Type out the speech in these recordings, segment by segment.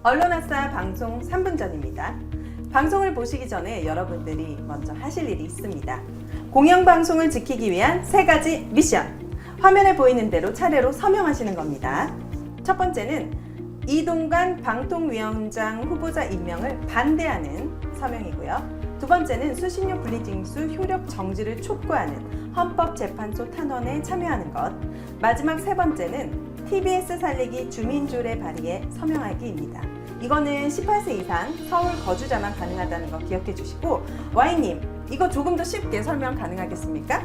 언론아싸 방송 3분 전입니다. 방송을 보시기 전에 여러분들이 먼저 하실 일이 있습니다. 공영방송을 지키기 위한 3가지 미션. 화면에 보이는 대로 차례로 서명하시는 겁니다. 첫 번째는 이동관 방통위원장 후보자 임명을 반대하는 서명이고요. 두 번째는 수신료 분리징수 효력 정지를 촉구하는 헌법재판소 탄원에 참여하는 것. 마지막 세 번째는 TBS 살리기 주민조례 발의에 서명하기입니다. 이거는 18세 이상 서울 거주자만 가능하다는 거 기억해 주시고, Y님, 이거 조금 더 쉽게 설명 가능하겠습니까?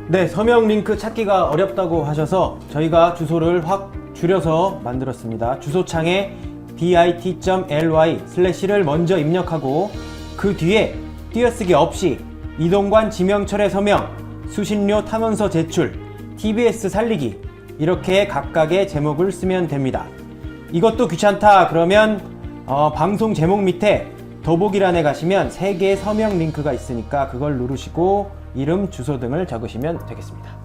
네, 서명 링크 찾기가 어렵다고 하셔서 저희가 주소를 확 줄여서 만들었습니다. 주소창에 bit.ly/를 먼저 입력하고 그 뒤에 띄어쓰기 없이 이동관 지명철의 서명, 수신료 탄원서 제출, TBS 살리기 이렇게 각각의 제목을 쓰면 됩니다. 이것도 귀찮다 그러면 방송 제목 밑에 더보기란에 가시면 3개의 서명 링크가 있으니까 그걸 누르시고 이름, 주소 등을 적으시면 되겠습니다.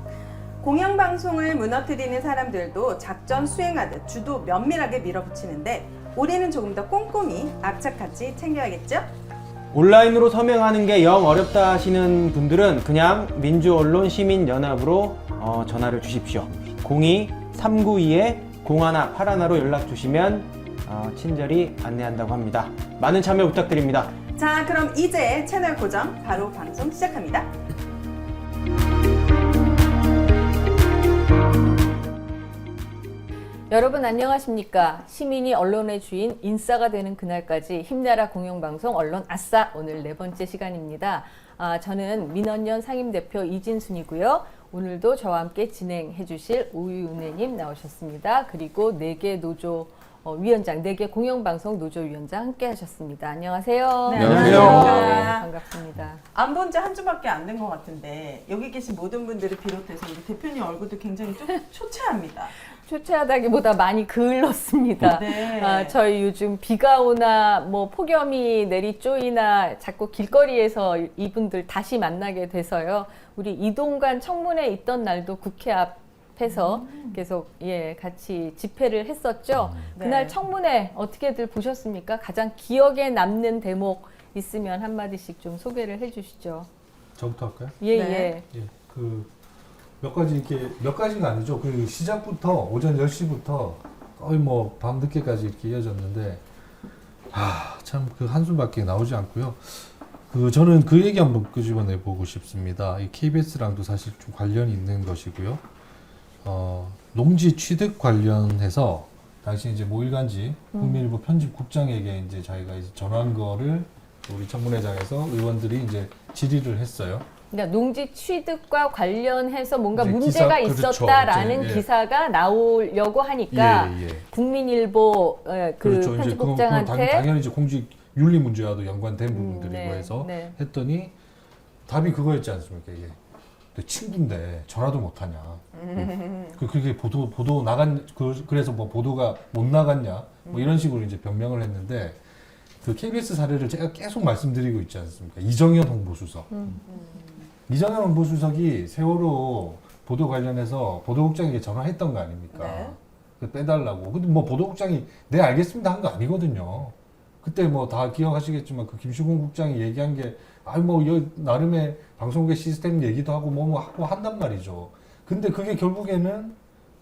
공영방송을 무너뜨리는 사람들도 작전 수행하듯 주도 면밀하게 밀어붙이는데 우리는 조금 더 꼼꼼히 악착같이 챙겨야겠죠? 온라인으로 서명하는 게 영 어렵다 하시는 분들은 그냥 민주언론시민연합으로 전화를 주십시오. 02-392-0181로 연락 주시면 친절히 안내한다고 합니다. 많은 참여 부탁드립니다. 자, 그럼 이제 채널 고정 바로 방송 시작합니다. 여러분 안녕하십니까? 시민이 언론의 주인, 인싸가 되는 그날까지 힘내라 공영방송 언론 아싸, 오늘 4번째 시간입니다. 저는 민언연 상임대표 이진순이고요. 오늘도 저와 함께 진행해 주실 우유은혜님 나오셨습니다. 그리고 4개 노조 위원장, 4개 공영방송 노조위원장 함께 하셨습니다. 안녕하세요. 네, 안녕하세요. 안녕하세요. 반갑습니다. 안 본 지 한 주밖에 안 된 것 같은데 여기 계신 모든 분들을 비롯해서 우리 대표님 얼굴도 굉장히 좀 초췌합니다. 초췌하다기보다 많이 그을렀습니다. 네. 저희 요즘 비가 오나 뭐 폭염이 내리쪼이나 자꾸 길거리에서 이분들 다시 만나게 돼서요. 우리 이동관 청문회 있던 날도 국회 앞에서 계속 같이 집회를 했었죠. 네. 그날 청문회 어떻게들 보셨습니까? 가장 기억에 남는 대목 있으면 한마디씩 좀 소개를 해주시죠. 저부터 할까요? 예, 네. 예. 몇 가지 이렇게 몇 가지가 아니죠. 그 시작부터 오전 10시부터 거의 뭐 밤늦게까지 이렇게 이어졌는데 참 그 한숨밖에 나오지 않고요. 저는 그 얘기 한번 끄집어내 보고 싶습니다. 이 KBS랑도 사실 좀 관련이 있는 것이고요. 농지 취득 관련해서 당시 이제 모일간지 국민일보 편집국장에게 이제 저희가 이제 전한 거를 우리 청문회장에서 의원들이 이제 질의를 했어요. 그러니까 농지 취득과 관련해서 뭔가 이제 문제가 기사, 있었다라는 그렇죠. 기사가 나오려고 하니까 예. 국민일보 그 그렇죠. 이제 편집국장한테 당연히 이제 공직 윤리 문제와도 연관된 부분들이고 해서 네. 했더니 답이 그거였지 않습니까? 이게 내 친구인데 전화도 못 하냐? 그게 보도 나간 그래서 뭐 보도가 못 나갔냐? 뭐 이런 식으로 이제 변명을 했는데 그 KBS 사례를 제가 계속 말씀드리고 있지 않습니까? 이정현 홍보수석. 이정현 홍보수석이 세월호 보도 관련해서 보도국장에게 전화했던 거 아닙니까? 네. 그 빼달라고. 근데 뭐 보도국장이 네 알겠습니다 한 거 아니거든요. 그때 뭐 다 기억하시겠지만 그 김슈곤 국장이 얘기한 게 나름의 방송국의 시스템 얘기도 하고 뭐 하고 한단 말이죠. 근데 그게 결국에는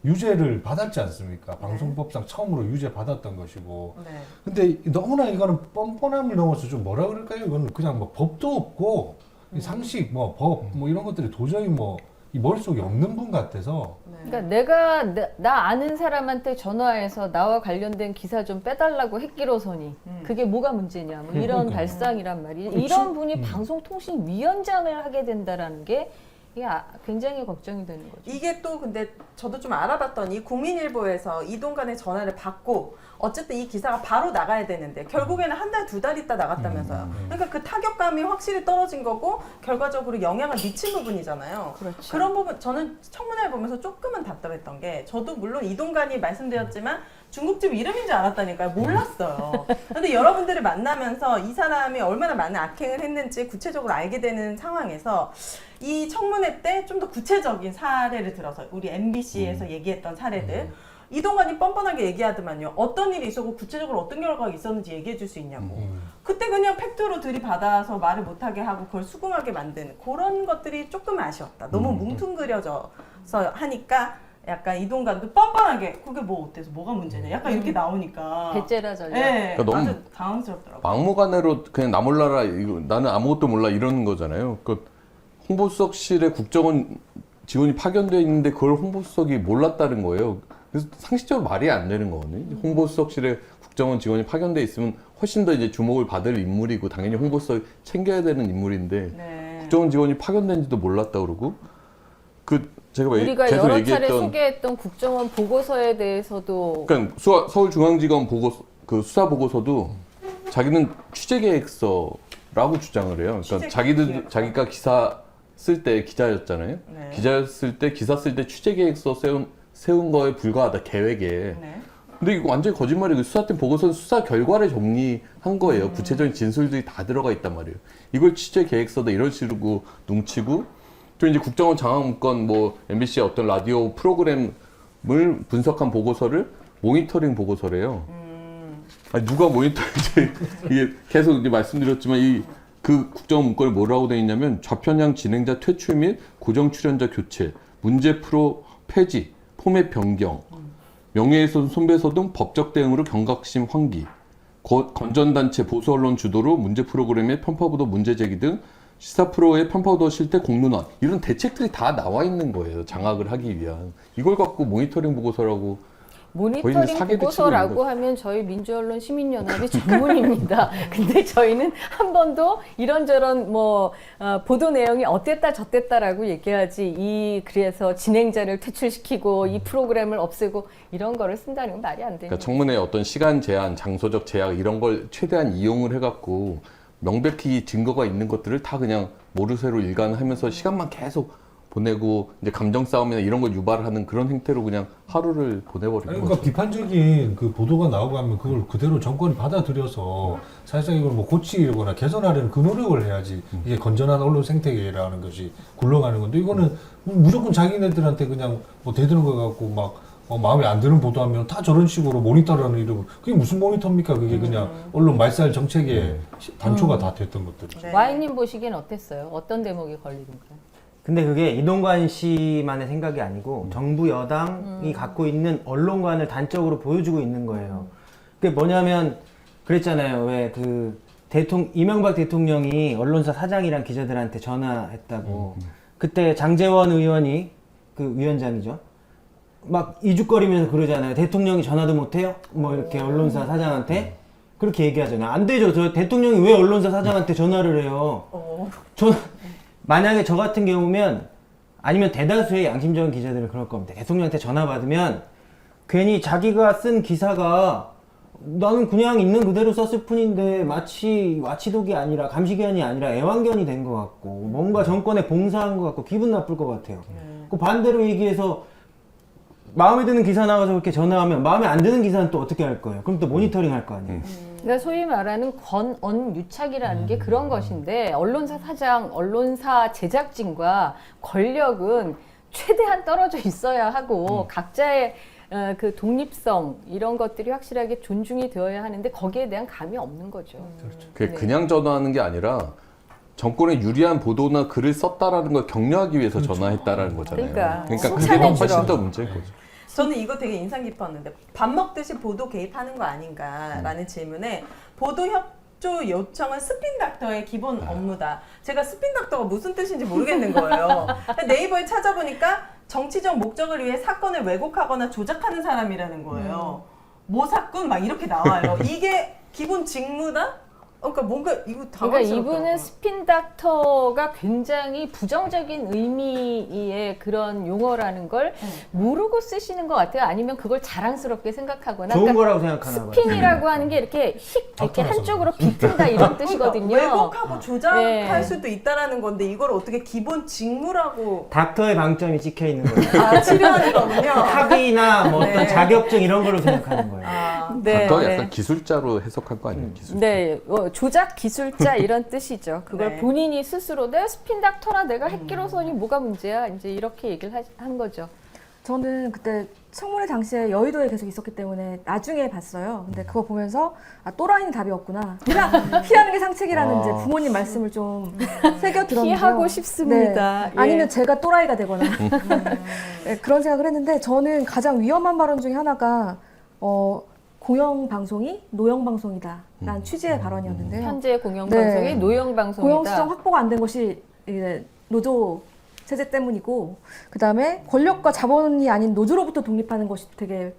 유죄를 받았지 않습니까? 방송법상 처음으로 유죄 받았던 것이고. 네. 근데 너무나 이거는 뻔뻔함을 넘어서 좀 뭐라 그럴까요? 이거는 그냥 뭐 법도 없고 상식 뭐 법 뭐 이런 것들이 도저히 뭐 이 머릿속에 없는 분 같아서. 네. 그러니까 내가 나 아는 사람한테 전화해서 나와 관련된 기사 좀 빼달라고 했기로서니 그게 뭐가 문제냐 뭐 이런 그러니까요. 발상이란 말이에요. 그치? 이런 분이 방송통신위원장을 하게 된다라는 게 이게 굉장히 걱정이 되는 거죠. 이게 또 근데 저도 좀 알아봤더니 국민일보에서 이동관의 전화를 받고 어쨌든 이 기사가 바로 나가야 되는데 결국에는 한 달, 2달 있다 나갔다면서요. 그러니까 그 타격감이 확실히 떨어진 거고 결과적으로 영향을 미친 부분이잖아요. 그렇죠. 그런 부분 저는 청문회를 보면서 조금은 답답했던 게 저도 물론 이동관이 말씀드렸지만 중국집 이름인 줄 알았다니까요. 몰랐어요. 근데 여러분들을 만나면서 이 사람이 얼마나 많은 악행을 했는지 구체적으로 알게 되는 상황에서 이 청문회 때 좀 더 구체적인 사례를 들어서 우리 MBC에서 얘기했던 사례들 이동관이 뻔뻔하게 얘기하더만요. 어떤 일이 있었고 구체적으로 어떤 결과가 있었는지 얘기해 줄 수 있냐고. 그때 그냥 팩트로 들이받아서 말을 못하게 하고 그걸 수긍하게 만드는 그런 것들이 조금 아쉬웠다. 너무 뭉뚱그려져서 하니까 약간 이동관도 뻔뻔하게 그게 뭐 어때서 뭐가 문제냐 약간 이렇게 나오니까 배째라 전략. 네, 그러니까 너무 아주 당황스럽더라고요. 막무가내로 그냥 나 몰라라 이거 나는 아무것도 몰라 이러는 거잖아요. 그 홍보수석실에 국정원 직원이 파견되어 있는데 그걸 홍보수석이 몰랐다는 거예요. 그래서 상식적으로 말이 안 되는 거거든요. 홍보수석실에 국정원 직원이 파견되어 있으면 훨씬 더 이제 주목을 받을 인물이고 당연히 홍보수석이 챙겨야 되는 인물인데 네. 국정원 직원이 파견된지도 몰랐다 그러고 제가 우리가 계속 여러 차례 얘기했던 소개했던 국정원 보고서에 대해서도 그러니까 서울중앙지검 그 수사 보고서도 자기는 취재 계획서라고 주장을 해요. 그러니까 계획서. 자기가 기사 쓸 때 기자였잖아요. 네. 기자였을 때 기사 쓸 때 취재 계획서 세운 거에 불과하다 계획에. 네. 근데 이거 완전히 거짓말이고 수사팀 보고서는 수사 결과를 정리한 거예요. 구체적인 진술들이 다 들어가 있단 말이에요. 이걸 취재 계획서다 이런 식으로 뭉치고 또 이제 국정원 장학문건 뭐 MBC의 어떤 라디오 프로그램을 분석한 보고서를 모니터링 보고서래요. 아니, 누가 모니터링 이게 계속 이제 말씀드렸지만 그 국정원 문건에 뭐라고 되어 있냐면 좌편향 진행자 퇴출 및 고정 출연자 교체, 문제 프로 폐지, 포맷 변경, 명예훼손 손배소 등 법적 대응으로 경각심 환기, 건전단체 보수 언론 주도로 문제 프로그램의 편파보도 문제 제기 등 시사 프로의 편파보도 실태 공론화 이런 대책들이 다 나와 있는 거예요. 장악을 하기 위한. 이걸 갖고 모니터링 보고서라고 모니터링 사기를 보고서라고 치고 있는 하면 저희 민주언론 시민연합이 전문입니다. 근데 저희는 한 번도 이런저런 보도 내용이 어땠다 저땠다라고 얘기하지 그래서 진행자를 퇴출시키고 이 프로그램을 없애고 이런 거를 쓴다는 건 말이 안 되는 그러니까 청문회 어떤 시간 제한, 장소적 제약 이런 걸 최대한 이용을 해갖고 명백히 증거가 있는 것들을 다 그냥 모르쇠로 일관하면서 시간만 계속 보내고 이제 감정 싸움이나 이런 걸 유발하는 그런 행태로 그냥 하루를 보내버린 아니, 거죠. 그러니까 비판적인 그 보도가 나오고 하면 그걸 그대로 정권이 받아들여서 사실상 이걸 뭐 고치거나 개선하려는 그 노력을 해야지 이게 건전한 언론 생태계라는 것이 굴러가는 건데 이거는 무조건 자기네들한테 그냥 뭐 대드는 거 갖고 막 마음에 안 드는 보도하면 다 저런 식으로 모니터라는 이름 그게 무슨 모니터입니까? 그게 그냥 언론 말살 정책의 단초가 다 됐던 것들이죠. 네. 와인님 보시기엔 어땠어요? 어떤 대목이 걸리던가요? 근데 그게 이동관 씨만의 생각이 아니고 정부 여당이 갖고 있는 언론관을 단적으로 보여주고 있는 거예요. 그게 뭐냐면 그랬잖아요. 왜 이명박 대통령이 언론사 사장이랑 기자들한테 전화했다고. 그때 장제원 의원이 그 위원장이죠. 막 이죽거리면서 그러잖아요. 대통령이 전화도 못해요? 뭐 이렇게 언론사 사장한테 그렇게 얘기하잖아요. 안 되죠. 저 대통령이 왜 언론사 사장한테 전화를 해요? 만약에 저 같은 경우면 아니면 대다수의 양심적인 기자들은 그럴 겁니다. 대통령한테 전화 받으면 괜히 자기가 쓴 기사가 나는 그냥 있는 그대로 썼을 뿐인데 마치 와치독이 아니라 감시견이 아니라 애완견이 된 것 같고 뭔가 정권에 봉사한 것 같고 기분 나쁠 것 같아요. 그 반대로 얘기해서 마음에 드는 기사 나와서 그렇게 전화하면 마음에 안 드는 기사는 또 어떻게 할 거예요? 그럼 또 모니터링 할 거 아니에요? 그러니까 소위 말하는 권언유착이라는 게 그런 것인데 언론사 사장, 언론사 제작진과 권력은 최대한 떨어져 있어야 하고 각자의 그 독립성 이런 것들이 확실하게 존중이 되어야 하는데 거기에 대한 감이 없는 거죠. 그게 네. 그냥 전화하는 게 아니라 정권에 유리한 보도나 글을 썼다라는 걸 격려하기 위해서 전화했다라는 거잖아요. 그러니까 그게 칭찬해주러. 훨씬 더 문제인 거죠. 저는 이거 되게 인상 깊었는데 밥 먹듯이 보도 개입하는 거 아닌가라는 질문에 보도 협조 요청은 스핀 닥터의 기본 업무다. 제가 스핀 닥터가 무슨 뜻인지 모르겠는 거예요. 네이버에 찾아보니까 정치적 목적을 위해 사건을 왜곡하거나 조작하는 사람이라는 거예요. 모사꾼 막 이렇게 나와요. 이게 기본 직무다? 그러니까 뭔가 이거 그러니까 당황스럽더라고요. 이분은 스핀 닥터가 굉장히 부정적인 의미의 그런 용어라는 걸 모르고 쓰시는 것 같아요. 아니면 그걸 자랑스럽게 생각하거나. 좋은 그러니까 거라고 생각하나 봐요. 스핀이라고 하는 게 이렇게 이렇게 한쪽으로 비튼다 이런 뜻이거든요. 그러니까 왜곡하고 조작할 네. 수도 있다라는 건데 이걸 어떻게 기본 직무라고 닥터의 방점이 찍혀 있는 거예요. 치료하는 거군요. 학위나 뭐 네. 어떤 자격증 이런 걸로 생각하는 거예요. 네, 닥터 네. 약간 기술자로 해석한 거 아니에요? 기술자. 네, 조작 기술자 이런 뜻이죠. 그걸 네. 본인이 스스로 내 스핀 닥터라 내가 했기로서니 뭐가 문제야? 이제 이렇게 얘기를 한 거죠. 저는 그때 청문회 당시에 여의도에 계속 있었기 때문에 나중에 봤어요. 근데 그거 보면서 아, 또라이는 답이 없구나. 그냥 피하는 게 상책이라는 이제 부모님 말씀을 좀 새겨 들었는데요. 피하고 싶습니다. 예. 아니면 제가 또라이가 되거나 네, 그런 생각을 했는데 저는 가장 위험한 발언 중에 하나가 공영방송이 노영방송이다라는 취지의 발언이었는데요. 현재 공영방송이 네. 노영방송이다. 공영수정 확보가 안 된 것이 이제 노조 체제 때문이고 그 다음에 권력과 자본이 아닌 노조로부터 독립하는 것이 되게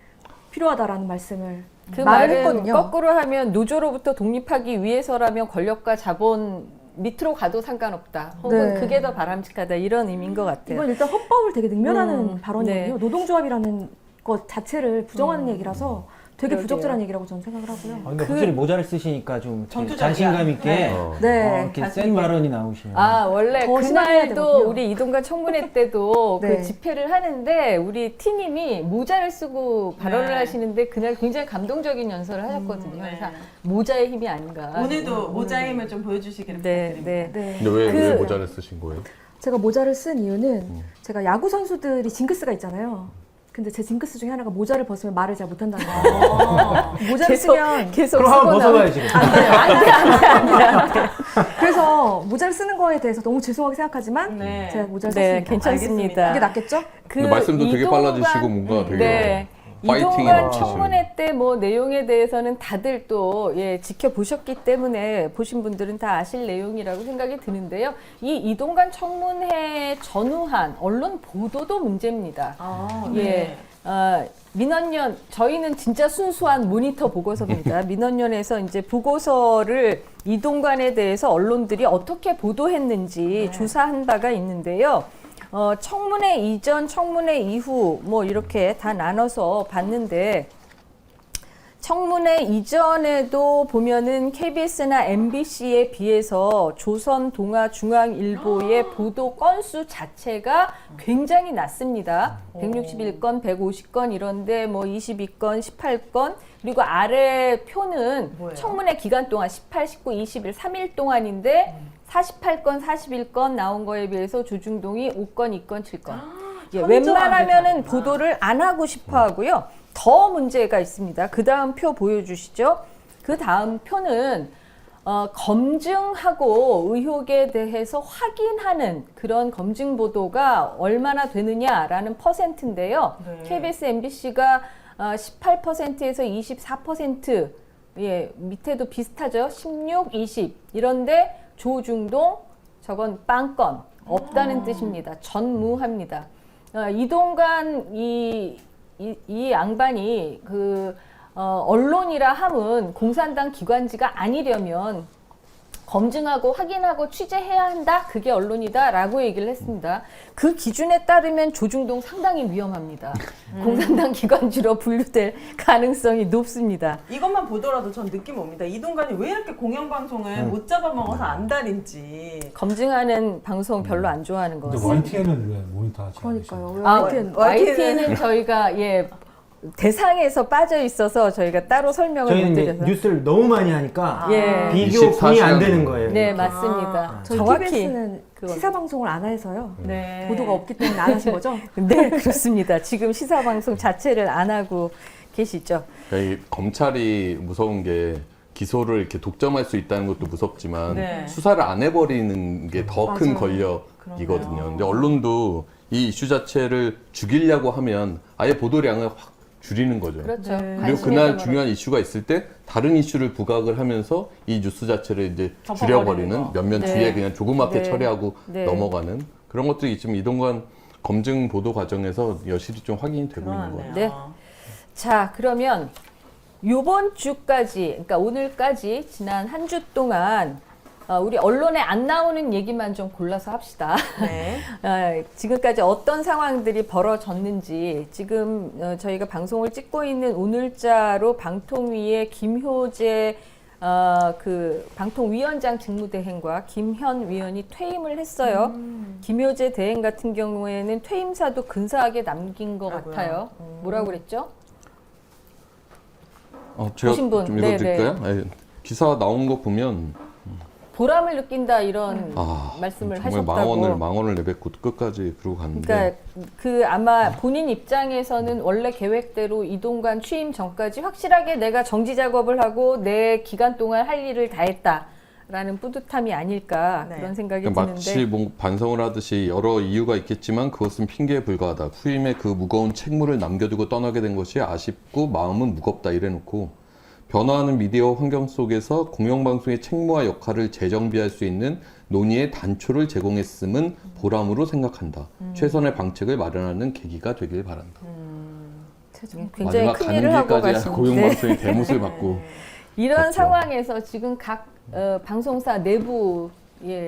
필요하다라는 말씀을 그 말을 말은 했거든요. 거꾸로 하면 노조로부터 독립하기 위해서라면 권력과 자본 밑으로 가도 상관없다. 혹은 네. 그게 더 바람직하다. 이런 의미인 것 같아요. 이건 일단 헌법을 되게 능멸하는 네. 발언이거든요. 노동조합이라는 것 자체를 부정하는 얘기라서 되게 그러게요. 부적절한 얘기라고 저는 생각을 하고요. 아, 근데 확실히 모자를 쓰시니까 좀 이렇게 전투적이야. 자신감 있게 네. 네. 이렇게 자신 센 있게. 발언이 나오시네요. 아, 원래 더 심하게 그날도 되거든요. 우리 이동관 청문회 때도 네. 그 집회를 하는데 우리 티님이 모자를 쓰고 발언을 네. 하시는데 그날 굉장히 감동적인 연설을 하셨거든요. 네. 그래서 모자의 힘이 아닌가. 오늘도 모자의 힘을 좀 보여주시기를 네, 부탁드립니다. 네. 네. 근데 왜 그- 모자를 쓰신 거예요? 제가 모자를 쓴 이유는 제가 야구 선수들이 징크스가 있잖아요. 근데 제 징크스 중에 하나가 모자를 벗으면 말을 잘 못한다는 거예요. 모자를 쓰면 계속 그럼 한번 벗어봐야지. 그래서 모자를 쓰는 거에 대해서 너무 죄송하게 생각하지만 네. 제가 모자를 네, 썼습니다. 괜찮습니다. 이게 낫겠죠? 근데 말씀도 되게 빨라지시고 뭔가 되게 네. 파이팅이 이동관 넘치시는. 청문회 때 뭐 내용에 대해서는 다들 또 지켜보셨기 때문에 보신 분들은 다 아실 내용이라고 생각이 드는데요. 이 이동관 청문회에 전후한 언론 보도도 문제입니다. 아, 예. 네. 민원연 저희는 진짜 순수한 모니터 보고서입니다. 민원연에서 이제 보고서를 이동관에 대해서 언론들이 어떻게 보도했는지 조사한 바가 있는데요. 청문회 이전, 청문회 이후 뭐 이렇게 다 나눠서 봤는데 청문회 이전에도 보면은 KBS나 MBC에 비해서 조선, 동아, 중앙일보의 보도 건수 자체가 굉장히 낮습니다. 161건, 150건 이런데 뭐 22건, 18건 그리고 아래 표는 뭐예요? 청문회 기간 동안 18, 19, 20일 3일 동안인데 48건, 41건 나온 거에 비해서 조중동이 5건, 2건, 7건. 예, 웬만하면은 보도를 안 하고 싶어 하고요. 더 문제가 있습니다. 그 다음 표 보여주시죠. 그 다음 표는 검증하고 의혹에 대해서 확인하는 그런 검증 보도가 얼마나 되느냐라는 퍼센트인데요. 네. KBS, MBC가 18%에서 24%, 예, 밑에도 비슷하죠. 16, 20. 이런데 조중동 저건 빵건 없다는 뜻입니다. 전무합니다. 이동관 이 양반이 언론이라 함은 공산당 기관지가 아니려면 검증하고 확인하고 취재해야 한다. 그게 언론이다라고 얘기를 했습니다. 그 기준에 따르면 조중동 상당히 위험합니다. 공산당 기관지로 분류될 가능성이 높습니다. 이것만 보더라도 전 느낌 옵니다. 이동관이 왜 이렇게 공영방송을 못 잡아먹어서 안달인지. 검증하는 방송 별로 안 좋아하는 것 근데 같습니다. YTN은 왜 모니터 하지 그러니까요. 왜 YTN. YTN은 저희가 대상에서 빠져 있어서 저희가 따로 설명을 못 저희는 이제 드려서. 뉴스를 너무 많이 하니까 예. 비교군이 안 24시간. 되는 거예요. 네, 맞습니다. 저희 정확히. TBS는 그건. 시사 방송을 안 해서요. 네. 보도가 없기 때문에 안 하신 거죠? 네, 그렇습니다. 지금 시사 방송 자체를 안 하고 계시죠. 그러니까 이 검찰이 무서운 게 기소를 이렇게 독점할 수 있다는 것도 무섭지만 네. 수사를 안 해버리는 게 더 큰 맞아요. 권력이거든요. 그러네요. 근데 언론도 이 이슈 자체를 죽이려고 하면 아예 보도량을 확 줄이는 거죠. 그렇죠. 네. 그리고 관심에서 그날 멀어져. 중요한 이슈가 있을 때 다른 이슈를 부각을 하면서 이 뉴스 자체를 이제 덮어버리는 줄여버리는 거. 몇몇 네. 뒤에 그냥 조그맣게 네. 처리하고 네. 넘어가는 그런 것들이 지금 이동관 검증 보도 과정에서 여실히 좀 확인이 되고 있는 거예요. 네. 자, 그러면 요번 주까지, 그러니까 오늘까지 지난 한 주 동안 우리 언론에 안 나오는 얘기만 좀 골라서 합시다. 네. 지금까지 어떤 상황들이 벌어졌는지 지금 저희가 방송을 찍고 있는 오늘자로 방통위의 김효재 방통위원장 직무대행과 김현 위원이 퇴임을 했어요. 김효재 대행 같은 경우에는 퇴임사도 근사하게 남긴 것 아이고야. 같아요. 뭐라고 그랬죠? 제가 보신 분. 좀 네, 읽어드릴까요? 네. 기사 나온 거 보면 보람을 느낀다 이런 말씀을 정말 하셨다고. 망언을 내뱉고 끝까지 그러고 갔는데. 그러니까 그 아마 본인 입장에서는 원래 계획대로 이동관 취임 전까지 확실하게 내가 정지 작업을 하고 내 기간 동안 할 일을 다 했다라는 뿌듯함이 아닐까 네. 그런 생각이 그러니까 드는데. 마치 뭐 반성을 하듯이 여러 이유가 있겠지만 그것은 핑계에 불과하다. 후임의 그 무거운 책무를 남겨두고 떠나게 된 것이 아쉽고 마음은 무겁다 이래놓고 변화하는 미디어 환경 속에서 공영방송의 책무와 역할을 재정비할 수 있는 논의의 단초를 제공했음은 보람으로 생각한다. 최선의 방책을 마련하는 계기가 되길 바란다. 굉장히 마지막 큰 가는 일을 하고 길까지 가시는데 고용방송의 대못을 받고 이런 갔죠. 상황에서 지금 각 방송사 내부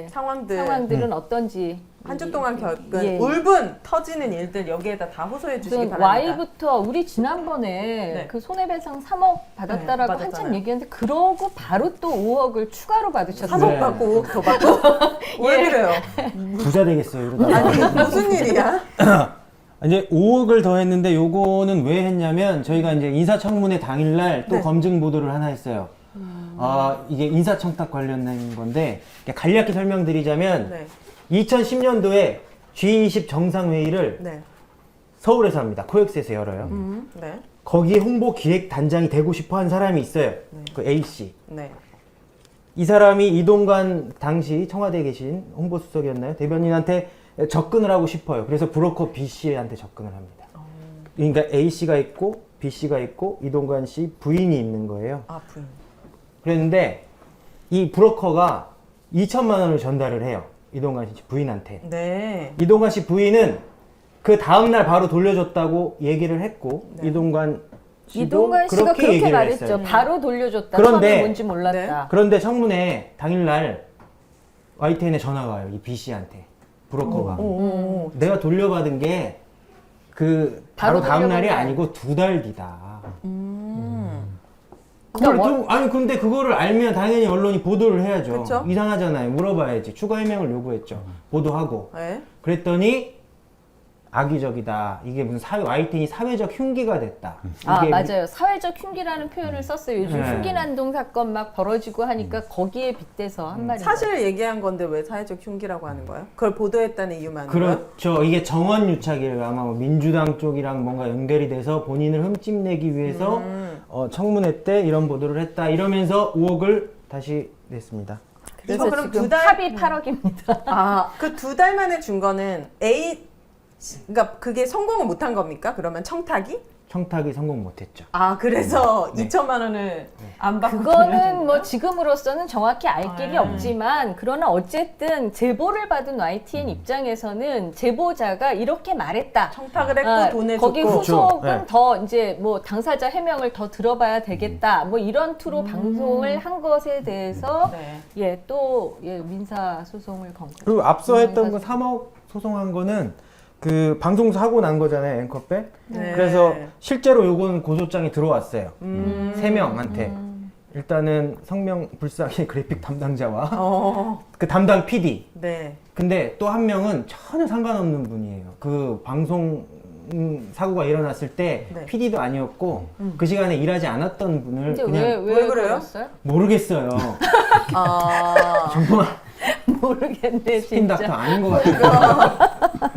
상황들은 어떤지 한 주 동안 겪은 예. 울분 터지는 일들 여기에다 다 호소해 주시기 우선 바랍니다. Y부터 우리 지난번에 네. 그 손해배상 3억 받았다라고 네, 한참 받았잖아요. 얘기했는데 그러고 바로 또 5억을 추가로 받으셨어요. 3억 네. 받고 5억 더 받고 왜 그래요? 부자 되겠어요 이러다가. 아니 무슨 일이야? 이제 5억을 더 했는데 요거는 왜 했냐면 저희가 이제 인사청문회 당일날 또 네. 검증 보도를 하나 했어요. 이게 인사청탁 관련된 건데 간략히 설명드리자면 네. 2010년도에 G20 정상회의를 네. 서울에서 합니다. 코엑스에서 열어요. 네. 거기에 홍보 기획 단장이 되고 싶어 한 사람이 있어요. 그 A씨. 네. 이 사람이 이동관 당시 청와대에 계신 홍보수석이었나요? 대변인한테 접근을 하고 싶어요. 그래서 브로커 B씨한테 접근을 합니다. 그러니까 A씨가 있고 B씨가 있고 이동관 씨 부인이 있는 거예요. 아 부인. 그랬는데 이 브로커가 2천만 원을 전달을 해요. 이동관 씨 부인한테. 네. 이동관 씨 부인은 그 다음날 바로 돌려줬다고 얘기를 했고 네. 이동관 씨도 이동관 씨가 그렇게 얘기를 말했죠. 했어요. 바로 돌려줬다. 그런데- 처음에 뭔지 몰랐다. 그런데 청문회 당일날 YTN에 전화가 와요. 이 B씨한테. 브로커가. 오. 내가 돌려받은 게 그 바로 바로 다음 날이 돌려받은 게 아니고 2달 뒤다. 그러니까 아니 근데 그거를 알면 당연히 언론이 보도를 해야죠. 그쵸? 이상하잖아요. 물어봐야지. 추가 해명을 요구했죠. 보도하고. 네. 그랬더니 악의적이다. 이게 무슨 YTN이 사회적 흉기가 됐다. 아 이게 맞아요. 사회적 흉기라는 표현을 썼어요. 요즘 네. 흉기난동 사건 막 벌어지고 하니까 거기에 빗대서 한 말이에요. 사실 얘기한 건데 왜 사회적 흉기라고 하는 거예요? 그걸 보도했다는 이유만 하는 거예요? 그렇죠. 이게 정원 유착이에요. 아마 뭐 민주당 쪽이랑 뭔가 연결이 돼서 본인을 흠집내기 위해서 청문회 때 이런 보도를 했다. 이러면서 5억을 다시 냈습니다. 그래서 그럼 지금 두 달- 합의 8억입니다. 아, 그 2달 만에 준 거는 그러니까 그게 성공을 못한 겁니까? 그러면 청탁이? 청탁이 성공 못했죠. 아, 그래서 2천만 원을 안 받고 그거는 돌려준 뭐 거예요? 지금으로서는 정확히 알 길이 없지만 그러나 어쨌든 제보를 받은 YTN 입장에서는 제보자가 이렇게 말했다. 청탁을 했고 돈을 거기 줬고 후속은 그렇죠. 네. 더 이제 뭐 당사자 해명을 더 들어봐야 되겠다. 뭐 이런 투로 방송을 한 것에 대해서 네. 민사 소송을 건 거죠. 그리고 앞서 했던 그 3억 소송한 거는 그 방송사 하고 난 거잖아요. 앵커백. 네. 그래서 실제로 요거는 고소장이 들어왔어요. 음. 3명한테. 일단은 성명 불상의 그래픽 담당자와 어. 그 담당 PD. 네. 근데 또 한 명은 전혀 상관없는 분이에요. 그 방송 사고가 일어났을 때 네. PD도 아니었고 그 시간에 일하지 않았던 분을 근데 그냥 왜 왜 그래요? 그랬어요? 모르겠어요. 아. 정말 모르겠네 스킨 닥터 진짜. 아닌 것 같아요.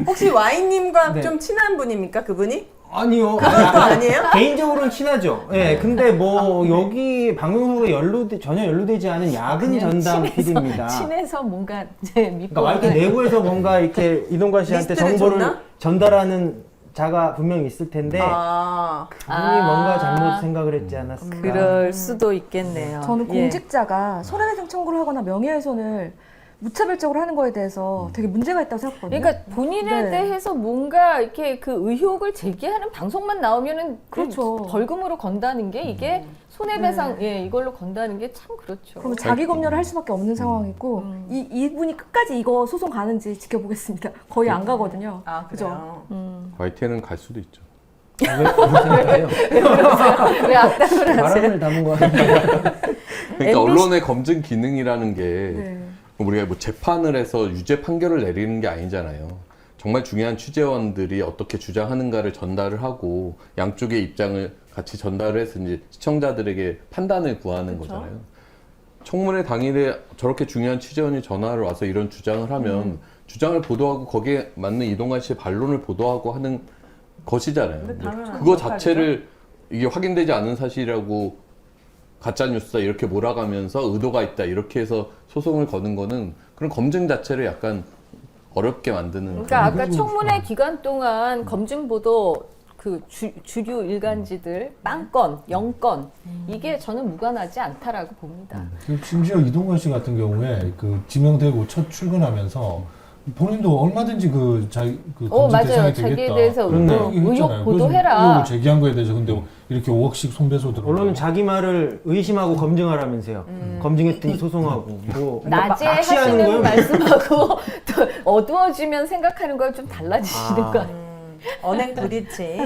혹시 와인님과 네. 좀 친한 분입니까? 그분이? 아니요. 그것도 아니에요? 개인적으로는 친하죠. 예, 근데 뭐 여기 방송국에 전혀 연루되지 않은 야근 전담 PD입니다. 친해서 뭔가 이제 믿고. 그러니까 YTN 내부에서 뭔가 이렇게 이동관 씨한테 리스트를 정보를 줬나? 전달하는 자가 분명히 있을 텐데 아. 그분이 뭔가 잘못 생각을 했지 않았을까. 그럴 수도 있겠네요. 저는 예. 공직자가 손해배상 청구를 하거나 명예훼손을 무차별적으로 하는 거에 대해서 되게 문제가 있다고 생각하거든요. 그러니까 본인에 네. 대해서 뭔가 이렇게 그 의혹을 제기하는 방송만 나오면은 그렇죠. 벌금으로 건다는 게 이게 손해배상 이걸로 건다는 게 참 그렇죠. 그러면 자기 검열을 할 수밖에 없는 상황이고 이분이 끝까지 이거 소송 가는지 지켜보겠습니다. 거의 안 가거든요. 아, 그래요? YTN은 갈 수도 있죠. 왜 그런 생각해요? 왜 악담을 하세요? 바람을 담은 거 아닌가요? 그러니까 언론의 검증 기능이라는 게 네. 우리가 뭐 재판을 해서 유죄 판결을 내리는 게 아니잖아요. 정말 중요한 취재원들이 어떻게 주장하는가를 전달을 하고 양쪽의 입장을 같이 전달을 해서 이제 시청자들에게 판단을 구하는 그쵸? 거잖아요. 청문회 당일에 저렇게 중요한 취재원이 전화를 와서 이런 주장을 하면 주장을 보도하고 거기에 맞는 이동관 씨의 반론을 보도하고 하는 것이잖아요. 근데 당연한 그거 역할이죠. 자체를 이게 확인되지 않은 사실이라고 가짜 뉴스다 이렇게 몰아가면서 의도가 있다 이렇게 해서 소송을 거는 거는 그런 검증 자체를 약간 어렵게 만드는. 그러니까 아까 그리고- 청문회 기간 동안 검증 보도 그 주류 일간지들 빵건, 영건 이게 저는 무관하지 않다라고 봅니다. 심지어 이동관 씨 같은 경우에 그 지명되고 첫 출근하면서 본인도 얼마든지 그 자기 그 검증 맞아요. 대상이 자기에 되겠다. 대해서 그런 의혹 얘기 했잖아요. 보도해라. 의혹을 제기한 거에 대해서 근데 이렇게 5억씩 손배소 들어. 언론은 자기 말을 의심하고 검증하라면서요. 검증했더니 소송하고 뭐 낮에 낚시하는 하시는 거예요? 말씀하고 또 어두워지면 생각하는 걸 좀 달라지시는 아. 거 아니에요? 언행 불일치.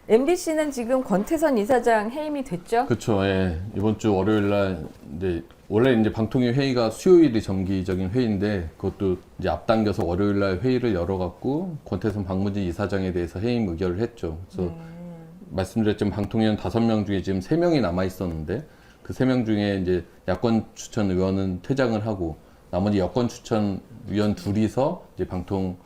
MBC는 지금 권태선 이사장 해임이 됐죠? 그렇죠. 예. 이번 주 월요일 날 이제 원래 이제 방통위 회의가 수요일이 정기적인 회의인데 그것도 이제 앞당겨서 월요일 날 회의를 열어갖고 권태선 박문진 이사장에 대해서 해임 의결을 했죠. 그래서 말씀드렸지만 방통위원 5명 중에 지금 3명이 남아 있었는데 그 3명 중에 이제 야권 추천 의원은 퇴장을 하고 나머지 여권 추천 위원 둘이서 이제 방통이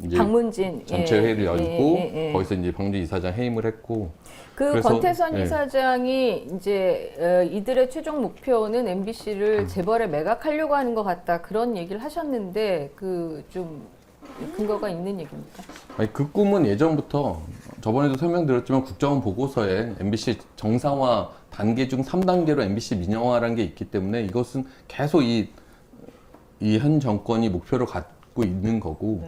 이제 박문진 전체 예, 회의를 열고 예. 거기서 이제 박문진 이사장 해임을 했고 그 그래서, 권태선 예. 이사장이 이제 이들의 최종 목표는 MBC를 재벌에 매각하려고 하는 것 같다 그런 얘기를 하셨는데 그 좀 근거가 있는 얘기입니까? 아니, 그 꿈은 예전부터 저번에도 설명드렸지만 국정원 보고서에 MBC 정상화 단계 중 3단계로 MBC 민영화라는 게 있기 때문에 이것은 계속 이 현 정권이 목표를 갖고 있는 거고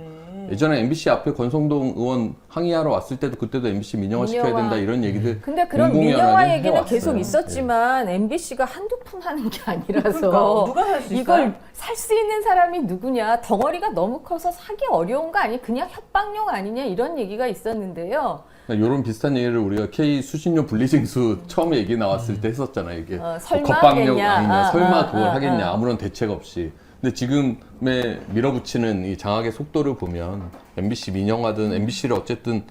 예전에 MBC 앞에 권성동 의원 항의하러 왔을 때도 그때도 MBC 민영화 시켜야 민영화. 된다 이런 얘기들 근데 그런 공공연하게 민영화 얘기는 해왔어요. 계속 있었지만 MBC가 한두 푼 하는 게 아니라서 그러니까 누가 살 수 있어요? 이걸 살 수 있는 사람이 누구냐 덩어리가 너무 커서 사기 어려운 거 아니 그냥 협박용 아니냐 이런 얘기가 있었는데요. 이런 비슷한 얘기를 우리가 K 수신료 분리징수 처음에 얘기 나왔을 때 했었잖아요. 이게 설마 겁박력 하겠냐. 아니냐, 설마 그걸 아. 하겠냐, 아무런 대책 없이. 근데 지금의 밀어붙이는 이 장악의 속도를 보면 MBC 민영화든 MBC를 어쨌든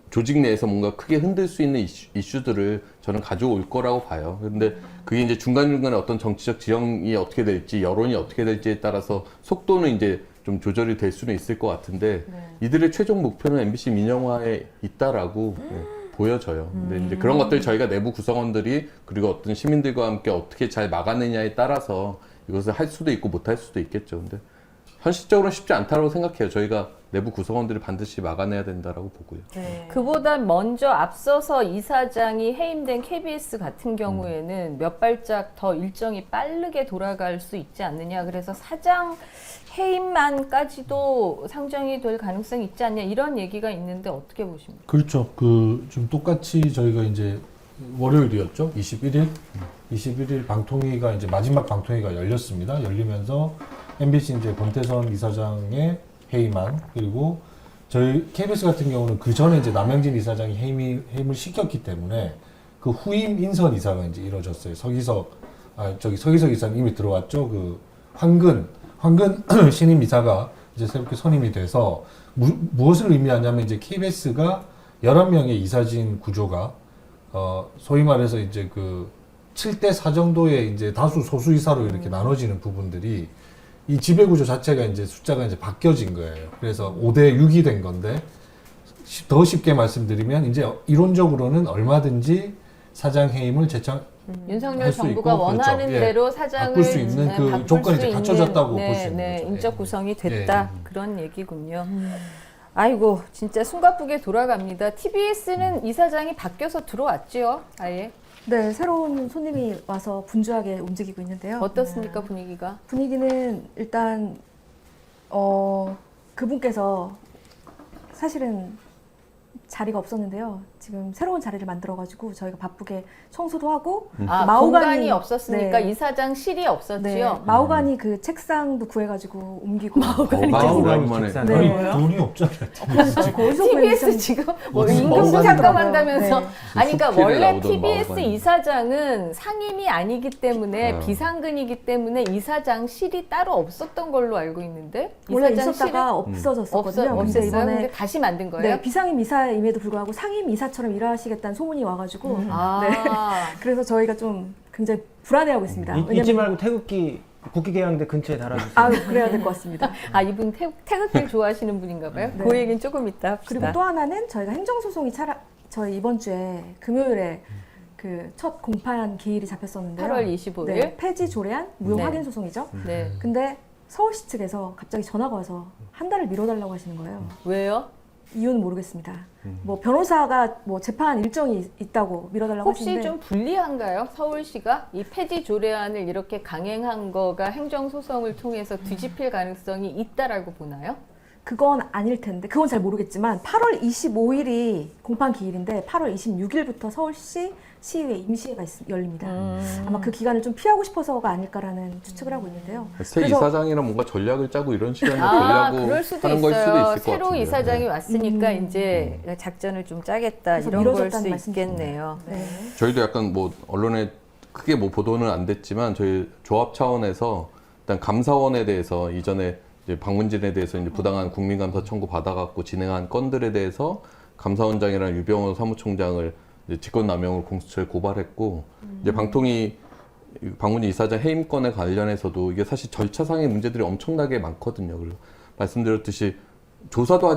조직 내에서 뭔가 크게 흔들 수 있는 이슈들을 저는 가져올 거라고 봐요. 근데 그게 이제 중간중간에 어떤 정치적 지형이 어떻게 될지, 여론이 어떻게 될지에 따라서 속도는 이제 좀 조절이 될 수는 있을 것 같은데 이들의 최종 목표는 MBC 민영화에 있다라고 보여져요. 근데 이제 그런 것들 저희가 내부 구성원들이 그리고 어떤 시민들과 함께 어떻게 잘 막아내냐에 따라서 이것을 할 수도 있고 못 할 수도 있겠죠. 근데 현실적으로는 쉽지 않다고 생각해요. 저희가 내부 구성원들이 반드시 막아내야 된다라고 보고요. 네. 그보다 먼저 앞서서 이사장이 해임된 KBS 같은 경우에는 몇 발짝 더 일정이 빠르게 돌아갈 수 있지 않느냐. 그래서 사장 해임만까지도 상정이 될 가능성이 있지 않냐 이런 얘기가 있는데 어떻게 보십니까? 그렇죠. 그 좀 똑같이 저희가 이제 월요일이었죠. 21일 방통위가 이제 마지막 방통위가 열렸습니다. 열리면서 MBC 이제 권태선 이사장의 해임안 그리고 저희 KBS 같은 경우는 그 전에 이제 남영진 이사장이 해임을 시켰기 때문에 그 후임 인선 이사가 이제 이루어졌어요. 서기석 이사는 이미 들어왔죠. 그 황근 신임 이사가 이제 새롭게 선임이 돼서 무엇을 의미하냐면 이제 KBS가 11명의 이사진 구조가 소위 말해서 이제 그 7대4 정도의 이제 다수 소수 이사로 이렇게 나눠지는 부분들이 이 지배 구조 자체가 이제 숫자가 이제 바뀌어진 거예요. 그래서 5대6이 된 건데 더 쉽게 말씀드리면 이제 이론적으로는 얼마든지 사장 해임을 윤석열 할수 정부가 있고, 원하는 그렇죠. 예. 대로 사장을 바꿀 수 있는 그 바꿀 조건이 수 이제 갖춰졌다고 있는, 볼 수 있는 거죠. 인적 예. 구성이 됐다 그런 얘기군요. 아이고 진짜 숨가쁘게 돌아갑니다. TBS는 이사장이 바뀌어서 들어왔죠, 아예. 네, 새로운 손님이 와서 분주하게 움직이고 있는데요. 어떻습니까 분위기가? 분위기는 일단 그분께서 사실은 자리가 없었는데요. 지금 새로운 자리를 만들어가지고 저희가 바쁘게 청소도 하고 아, 마오가니- 공간이 없었으니까 네. 이사장실이 없었지요. 네, 마오가니 그 책상도 구해가지고 옮기고 마오가니 마오가니 책상. 책상. 아니 네. 돈이 없잖아요. 거기서 TBS 지금 뭐 어디서 임금 마오가니 삭감한다면서 네. 아니 그러니까 숙회를 원래 나오던 TBS 마오가니. 이사장은 상임이 아니기 때문에 비상근이기 때문에 이사장실이 따로 없었던 걸로 알고 있는데 원래 이사장실은 있었다가 없어졌었거든요. 근데 없었어요. 이번에 근데 다시 만든 거예요? 네, 비상임 이사인 임에도 불구하고 상임 이사처럼 일하시겠다는 소문이 와가지고 아, 그래서 저희가 좀 굉장히 불안해하고 있습니다. 잊지 말고 태극기 국기계양대 근처에 달아주세요. 아, 그래야 될 것 같습니다. 아 이분 태극기를 좋아하시는 분인가 봐요. 네. 그 얘기는 조금 이따 합시다. 그리고 또 하나는 저희가 행정소송이 저희 이번 주에 금요일에 그 첫 공판 기일이 잡혔었는데요. 8월 25일. 네, 폐지 조례안 무효 네. 확인 소송이죠. 네. 근데 서울시 측에서 갑자기 전화가 와서 한 달을 미뤄달라고 하시는 거예요. 왜요? 이유는 모르겠습니다. 뭐 변호사가 뭐 재판 일정이 있다고 미뤄달라고 혹시 하시는데 좀 불리한가요? 서울시가 이 폐지 조례안을 이렇게 강행한 거가 행정소송을 통해서 뒤집힐 가능성이 있다라고 보나요? 그건 아닐 텐데 그건 잘 모르겠지만 8월 25일이 공판 기일인데 8월 26일부터 서울시 시의회 임시회가 열립니다. 아마 그 기간을 좀 피하고 싶어서가 아닐까라는 추측을 하고 있는데요. 새 그래서- 이사장이랑 뭔가 전략을 짜고 이런 시간을 아, 보려고 그럴 수도 하는 걸 수도 있어요. 있을 것 새로 같은데. 이사장이 왔으니까 이제 작전을 좀 짜겠다 그래서 이런 걸 미뤄졌다는 수 말씀이십니다. 있겠네요. 네. 저희도 약간 뭐 언론에 크게 뭐 보도는 안 됐지만 저희 조합 차원에서 일단 감사원에 대해서 이전에 이제 방문진에 대해서 이제 부당한 국민감사 청구 받아갖고 진행한 건들에 대해서 감사원장이랑 유병호 사무총장을 이제 직권남용으로 공수처에 고발했고 이제 방통위 방문진 이사장 해임권에 관련해서도 이게 사실 절차상의 문제들이 엄청나게 많거든요. 그리고 말씀드렸듯이 조사도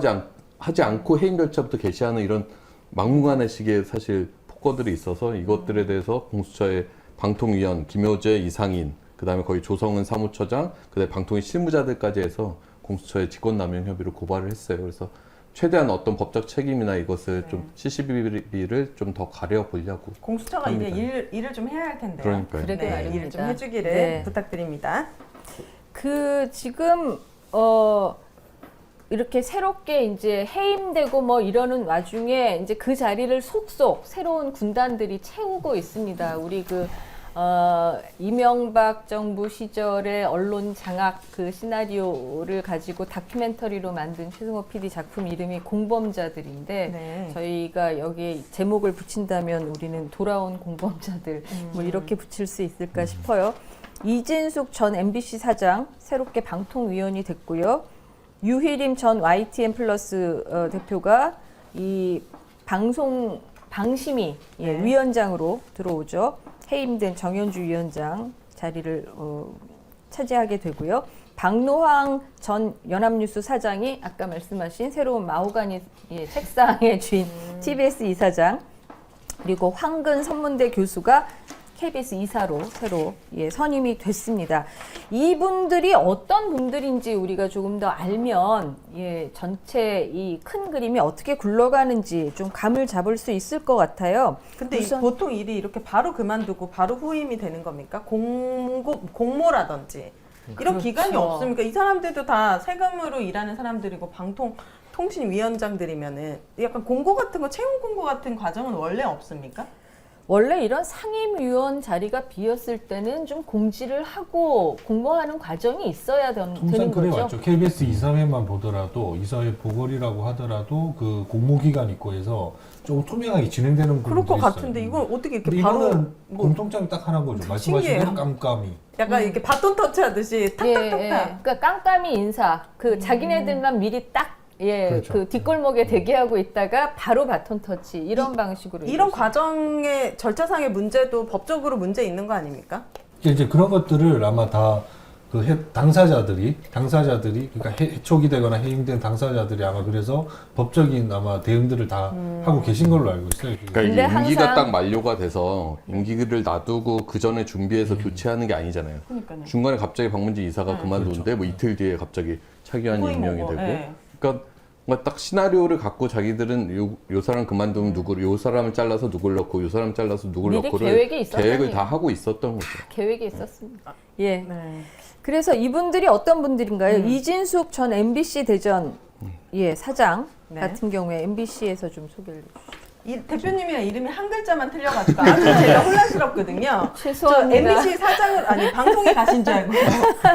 하지 않고 해임 절차부터 개시하는 이런 막무가내 식의 사실 폭거들이 있어서 이것들에 대해서 공수처의 방통위원 김효재 이상인 그다음에 거의 조성은 사무처장 그다음에 방통위 실무자들까지 해서 공수처에 직권남용 혐의로 고발을 했어요. 그래서 최대한 어떤 법적 책임이나 이것을 좀 CCTV를 좀 더 가려 보려고. 공수처가 이제 일을 좀 해야 할 텐데요. 그러니까요. 그래도 네, 말입니다. 일을 좀 해주기를 네. 부탁드립니다. 그 지금 이렇게 새롭게 이제 해임되고 뭐 이러는 와중에 이제 그 자리를 속속 새로운 군단들이 채우고 있습니다. 우리 그 이명박 정부 시절의 언론 장악 그 시나리오를 가지고 다큐멘터리로 만든 최승호 PD 작품 이름이 공범자들인데 네. 저희가 여기에 제목을 붙인다면 우리는 돌아온 공범자들 뭐 이렇게 붙일 수 있을까 싶어요. 이진숙 전 MBC 사장 새롭게 방통위원이 됐고요. 유희림 전 YTN 플러스 대표가 이 방심위 네. 위원장으로 들어오죠. 해임된 정현주 위원장 자리를 차지하게 되고요. 박노황 전 연합뉴스 사장이 아까 말씀하신 새로운 마호가니 책상의 주인 TBS 이사장 그리고 황근 선문대 교수가 KBS 이사로 새로 선임이 됐습니다. 이분들이 어떤 분들인지 우리가 조금 더 알면 전체 이 큰 그림이 어떻게 굴러가는지 좀 감을 잡을 수 있을 것 같아요. 근데 우선- 보통 일이 이렇게 바로 그만두고 바로 후임이 되는 겁니까? 공모라든지 이런 그렇죠. 기간이 없습니까? 이 사람들도 다 세금으로 일하는 사람들이고 통신위원장들이면은 약간 공고 같은 거 채용 공고 같은 과정은 원래 없습니까? 원래 이런 상임위원 자리가 비었을 때는 좀 공지를 하고 공모하는 과정이 있어야 되는 통상 거죠. 그래왔죠. KBS 이사회만 보더라도 이사회 보궐이라고 하더라도 그 공모기간 있고 해서 좀 투명하게 진행되는 그럴 부분도 것 있어요. 같은데 이건 어떻게 이렇게 근데 바로 이거는 뭐 공통점이 딱 하나인 거죠. 말씀하신 신기해요. 대로 깜깜이. 약간 이렇게 바톤 터치하듯이 탁탁탁탁. 그러니까 깜깜이 인사. 그 자기네들만 미리 딱 그렇죠. 그 뒷골목에 대기하고 있다가 바로 바톤 터치 이런 방식으로 이런 이루어지죠. 과정의 절차상의 문제도 법적으로 문제 있는 거 아닙니까? 이제 그런 것들을 아마 다 그 당사자들이 그러니까 해촉이 되거나 해임된 당사자들이 아마 그래서 법적인 아마 대응들을 다 하고 계신 걸로 알고 있어요. 그러니까 근데 이게 임기가 항상- 딱 만료가 돼서 임기를 놔두고 그 전에 준비해서 교체하는 게 아니잖아요. 그러니까요. 중간에 갑자기 방문진 이사가 그만두는데 뭐 이틀 뒤에 갑자기 차기환이 후임 임명이 오고, 되고 예. 그러니까 뭔가 딱 시나리오를 갖고 자기들은 요 사람 그만두면 요 사람을 잘라서 누굴 넣고 요 사람 잘라서 누굴 미리 넣고를 계획이 있었다는 계획을 얘기. 다 하고 있었던 거죠. 계획이 있었습니다. 예. 네. 그래서 이분들이 어떤 분들인가요? 이진숙 전 MBC 대전 사장 네. 같은 경우에 MBC에서 좀 소개를 해주시죠. 이 대표님이랑 이름이 한 글자만 틀려가지고 아주 제가 혼란스럽거든요. 죄송합니다. 저 MBC 사장을 아니 방송에 가신 줄 알고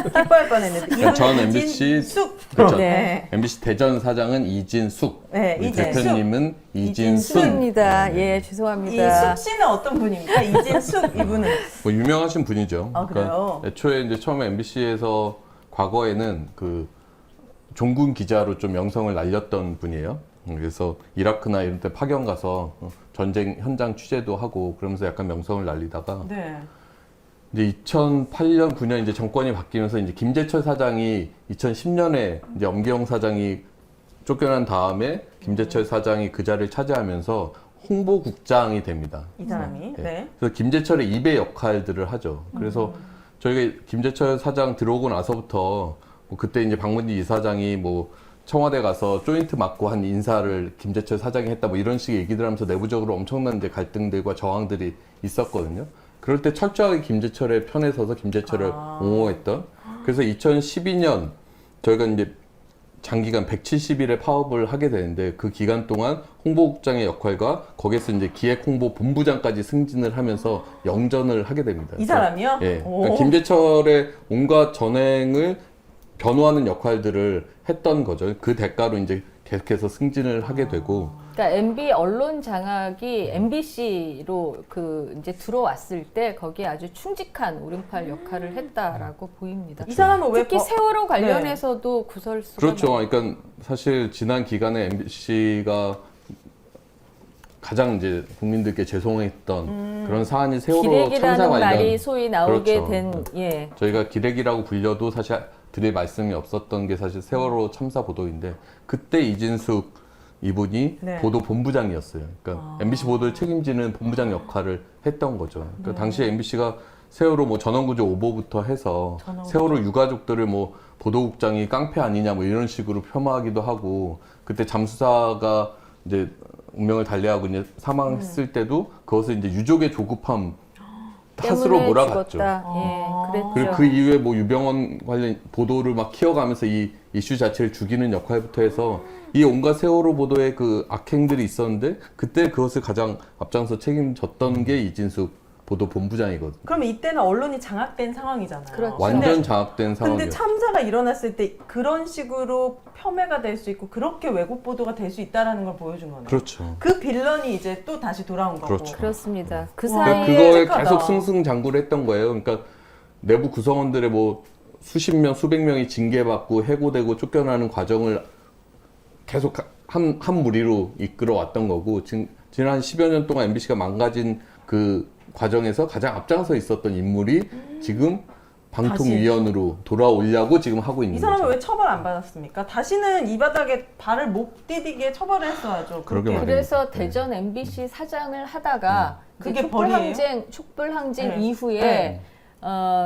기뻐할 뻔했는데 이분은 전 MBC 이진숙. 그렇죠. 네. MBC 대전 사장은 이진숙, 네, 우리 이진숙. 대표님은 이진순. 수입니다. 예, 이 죄송합니다. 숙 씨는 어떤 분입니까? 이진숙 이분은. 뭐 유명하신 분이죠. 아, 그래요? 애초에 이제 처음에 MBC에서 과거에는 그 종군 기자로 좀 명성을 날렸던 분이에요. 그래서 이라크나 이런 데 파견 가서 전쟁 현장 취재도 하고 그러면서 약간 명성을 날리다가 네. 이제 2008년, 9년 이제 정권이 바뀌면서 이제 김재철 사장이 2010년에 이제 엄기영 사장이 쫓겨난 다음에 김재철 사장이 그 자리를 차지하면서 홍보국장이 됩니다. 이 사람이. 네. 그래서 김재철의 입의 역할들을 하죠. 그래서 저희가 김재철 사장 들어오고 나서부터 뭐 그때 이제 박문지 이사장이 뭐 청와대 가서 조인트 맞고 한 인사를 김재철 사장이 했다 뭐 이런 식의 얘기들 하면서 내부적으로 엄청난 이제 갈등들과 저항들이 있었거든요. 그럴 때 철저하게 김재철의 편에 서서 김재철을 옹호했던. 그래서 2012년 저희가 이제 장기간 170일의 파업을 하게 되는데 그 기간 동안 홍보국장의 역할과 거기에서 이제 기획홍보본부장까지 승진을 하면서 영전을 하게 됩니다. 이 사람이요? 예. 오. 그러니까 김재철의 온갖 전횡을 변호하는 역할들을 했던 거죠. 그 대가로 이제 계속해서 승진을 하게 되고. 그러니까 MB 언론 장악이 MBC로 그 이제 들어왔을 때 거기에 아주 충직한 오른팔 역할을 했다라고 보입니다. 이 사람은 왜 특히 세월호 관련해서도 구설수가 그렇죠. 그러니까 사실 지난 기간에 MBC가 가장 이제 국민들께 죄송했던 그런 사안이 세월호 참사 기레기라는 관련. 말이 소위 나오게 그렇죠. 된 예. 저희가 기레기라고 불려도 사실 드릴 말씀이 없었던 게 사실 세월호 참사 보도인데 그때 이진숙 이분이 네. 보도 본부장이었어요. 그러니까 MBC 보도를 책임지는 본부장 역할을 했던 거죠. 그러니까 당시에 MBC가 세월호 뭐 전원구조 오보부터 해서 세월호 유가족들을 뭐 보도국장이 깡패 아니냐 뭐 이런 식으로 폄하하기도 하고 그때 잠수사가 이제 운명을 달리하고 이제 사망했을 때도 그것을 이제 유족의 조급함 탓으로 때문에 몰아갔죠. 죽었다. 예, 그랬죠. 그리고 그 이후에 뭐 유병원 관련 보도를 막 키워가면서 이 이슈 자체를 죽이는 역할부터 해서 이 온갖 세월호 보도의 그 악행들이 있었는데 그때 그것을 가장 앞장서 책임졌던 게 이진숙 보도 본부장이거든요. 그러면 이때는 언론이 장악된 상황이잖아요. 그렇죠. 완전 장악된 근데 상황이었죠. 참사가 일어났을 때 그런 식으로 폄훼가 될 수 있고 그렇게 왜곡 보도가 될 수 있다라는 걸 보여준 거네요. 그렇죠. 그 빌런이 이제 또 다시 돌아온 거고. 그렇죠. 그렇습니다. 그 와. 그러니까 사이에 그거에 착하다. 계속 승승장구를 했던 거예요. 그러니까 내부 구성원들의 뭐 수십 명, 수백 명이 징계받고 해고되고 쫓겨나는 과정을 계속 한 무리로 이끌어 왔던 거고 지난 10여 년 동안 MBC가 망가진 그 과정에서 가장 앞장서 있었던 인물이 지금 방통위원으로 돌아오려고 지금 하고 있는 이 사람은 거죠. 왜 처벌 안 받았습니까? 다시는 이 바닥에 발을 못 디디게 처벌을 했어야죠. 그러게 말이에요. 그래서 네. 대전 MBC 사장을 하다가 그게 촛불항쟁 네. 이후에 네.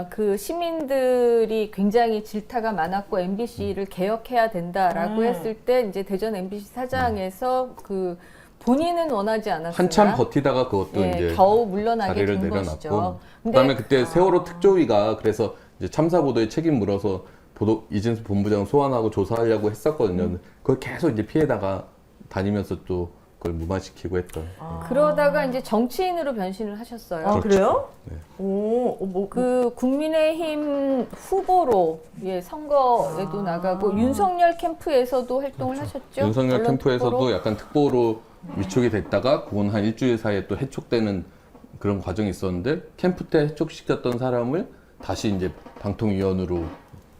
그 시민들이 굉장히 질타가 많았고 MBC를 개혁해야 된다라고 했을 때 이제 대전 MBC 사장에서 그 본인은 원하지 않았으나 한참 버티다가 그것도 예, 이제 겨우 물러나게 자리를 된 내려놨고 것이죠. 그다음에 그때 세월호 특조위가 그래서 이제 참사 보도에 책임 물어서 보도 이진수 본부장 소환하고 조사하려고 했었거든요. 그걸 계속 이제 피해다가 다니면서 또 그걸 무마시키고 했던. 그러다가 이제 정치인으로 변신을 하셨어요. 아, 그래요? 네. 그 국민의힘 후보로 예, 선거에도 나가고 윤석열 캠프에서도 활동을 하셨죠. 윤석열 언론 캠프에서도 특보로. 약간 특보로 위촉이 됐다가 그건 한 일주일 사이에 또 해촉되는 그런 과정이 있었는데 캠프 때 해촉시켰던 사람을 다시 이제 방통위원으로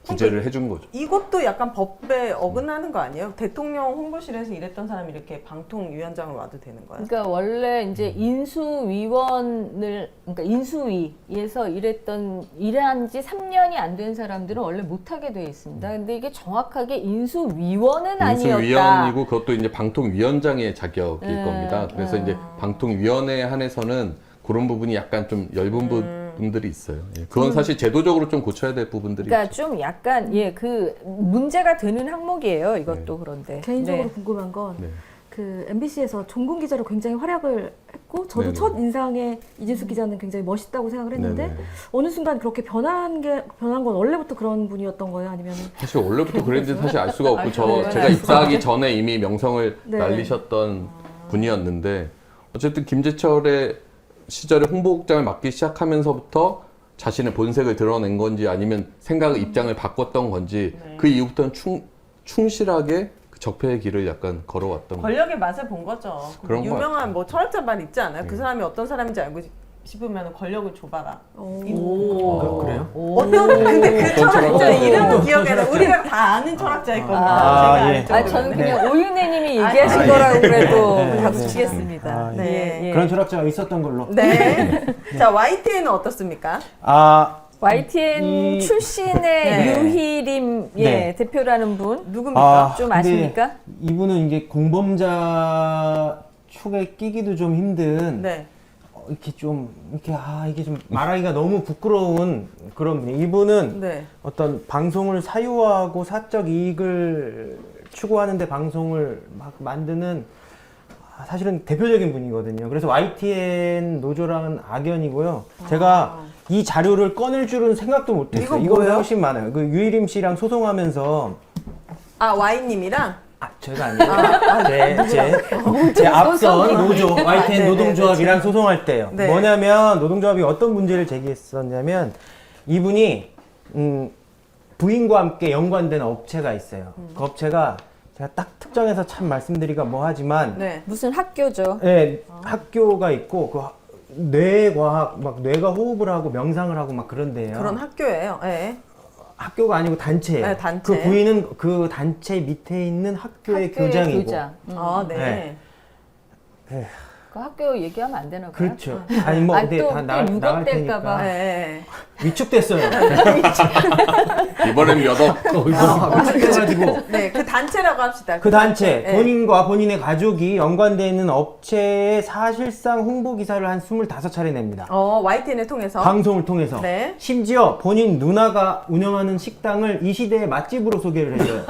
구제를 해준 거죠. 이것도 약간 법에 어긋나는 거 아니에요? 대통령 홍보실에서 일했던 사람이 이렇게 방통위원장을 와도 되는 거예요? 그러니까 원래 이제 인수위원을 그러니까 인수위에서 일한 지 3년이 안 된 사람들은 원래 못 하게 돼 있습니다. 근데 이게 정확하게 인수위원은 아니었다. 인수위원이고 그것도 이제 방통위원장의 자격일 네. 겁니다. 그래서 이제 방통위원회에 한해서는 그런 부분이 약간 좀 엷은 부분들이 있어요. 예. 그건 사실 제도적으로 좀 고쳐야 될 부분들이 그러니까 있죠. 좀 약간 예, 그 문제가 되는 항목이에요. 이것도 그런데. 개인적으로 네. 궁금한 건 네. 그 MBC에서 종군 기자로 굉장히 활약을 했고 저도 네네. 첫 인상에 이진숙 기자는 굉장히 멋있다고 생각을 했는데 네네. 어느 순간 그렇게 변한 건 원래부터 그런 분이었던 거예요? 아니면 사실 원래부터 그랬는지 사실 알 수가 없고 네. 제가 입사하기 전에 이미 명성을 네. 날리셨던 분이었는데 어쨌든 김재철의 시절에 홍보국장을 맡기 시작하면서부터 자신의 본색을 드러낸 건지 아니면 생각의 입장을 바꿨던 건지 그 이후부터는 충실하게 그 적폐의 길을 약간 걸어왔던 거예요. 권력의 맛을 본 거죠. 그런 거 유명한 뭐 철학자 말 있지 않아요? 네. 그 사람이 어떤 사람인지 알고 싶으면 권력을 줘봐라. 오. 그래요? 어떤 근데 그 철학자 철학자. 이름은 기억이 안 나. 우리가 다 아는 철학자였거든요. 아, 제가 예. 아는 아, 저는 정도는. 그냥 오윤혜님이 얘기하신 아, 거라고 그래도 네, 박수 네. 치겠습니다. 아, 예. 네. 예. 그런 철학자가 있었던 걸로. 네. 자, YTN은 어떻습니까? 아, YTN 이- 출신의 네. 유희림 예, 네. 대표라는 분 누굽니까? 좀 근데 아십니까? 이분은 이제 공범자 축에 끼기도 좀 힘든 네. 이렇게 좀 이렇게 이게 좀 말하기가 너무 부끄러운 그런 분이. 이분은 네. 어떤 방송을 사유화하고 사적 이익을 추구하는데 방송을 막 만드는 사실은 대표적인 분이거든요. 그래서 YTN 노조랑은 악연이고요. 제가 이 자료를 꺼낼 줄은 생각도 못했어요. 이거 이거보다 뭐예요? 훨씬 많아요. 그 유일임 씨랑 소송하면서 아, Y님이랑? 제가 아니에요. 제 앞선 노조, YTN 네, 노동조합이랑 소송할 때요. 네. 뭐냐면 노동조합이 어떤 문제를 제기했었냐면 이분이 부인과 함께 연관된 업체가 있어요. 그 업체가 제가 딱 특정해서 참 말씀드리기가 뭐하지만 네. 무슨 학교죠? 네, 학교가 있고 그 뇌과학 막 뇌가 호흡을 하고 명상을 하고 막 그런 데예요. 그런 학교예요. 네. 학교가 아니고 단체예요. 네, 단체. 그 부인은 그 단체 밑에 있는 학교의 교장이고. 교장. 아, 네. 네. 그 학교 얘기하면 안 되나 봐요. 그렇죠. 아니 뭐 근데 또 다 나갈 유급될까 테니까 봐. 네. 위축됐어요. 이번엔 몇 억. 위축돼가지고 네, 그 단체라고 합시다. 그 단체 네. 본인과 본인의 가족이 연관되어 있는 업체에 사실상 홍보 기사를 한 25차례 냅니다. YTN을 통해서. 방송을 통해서. 네. 심지어 본인 누나가 운영하는 식당을 이 시대의 맛집으로 소개를 해줘요.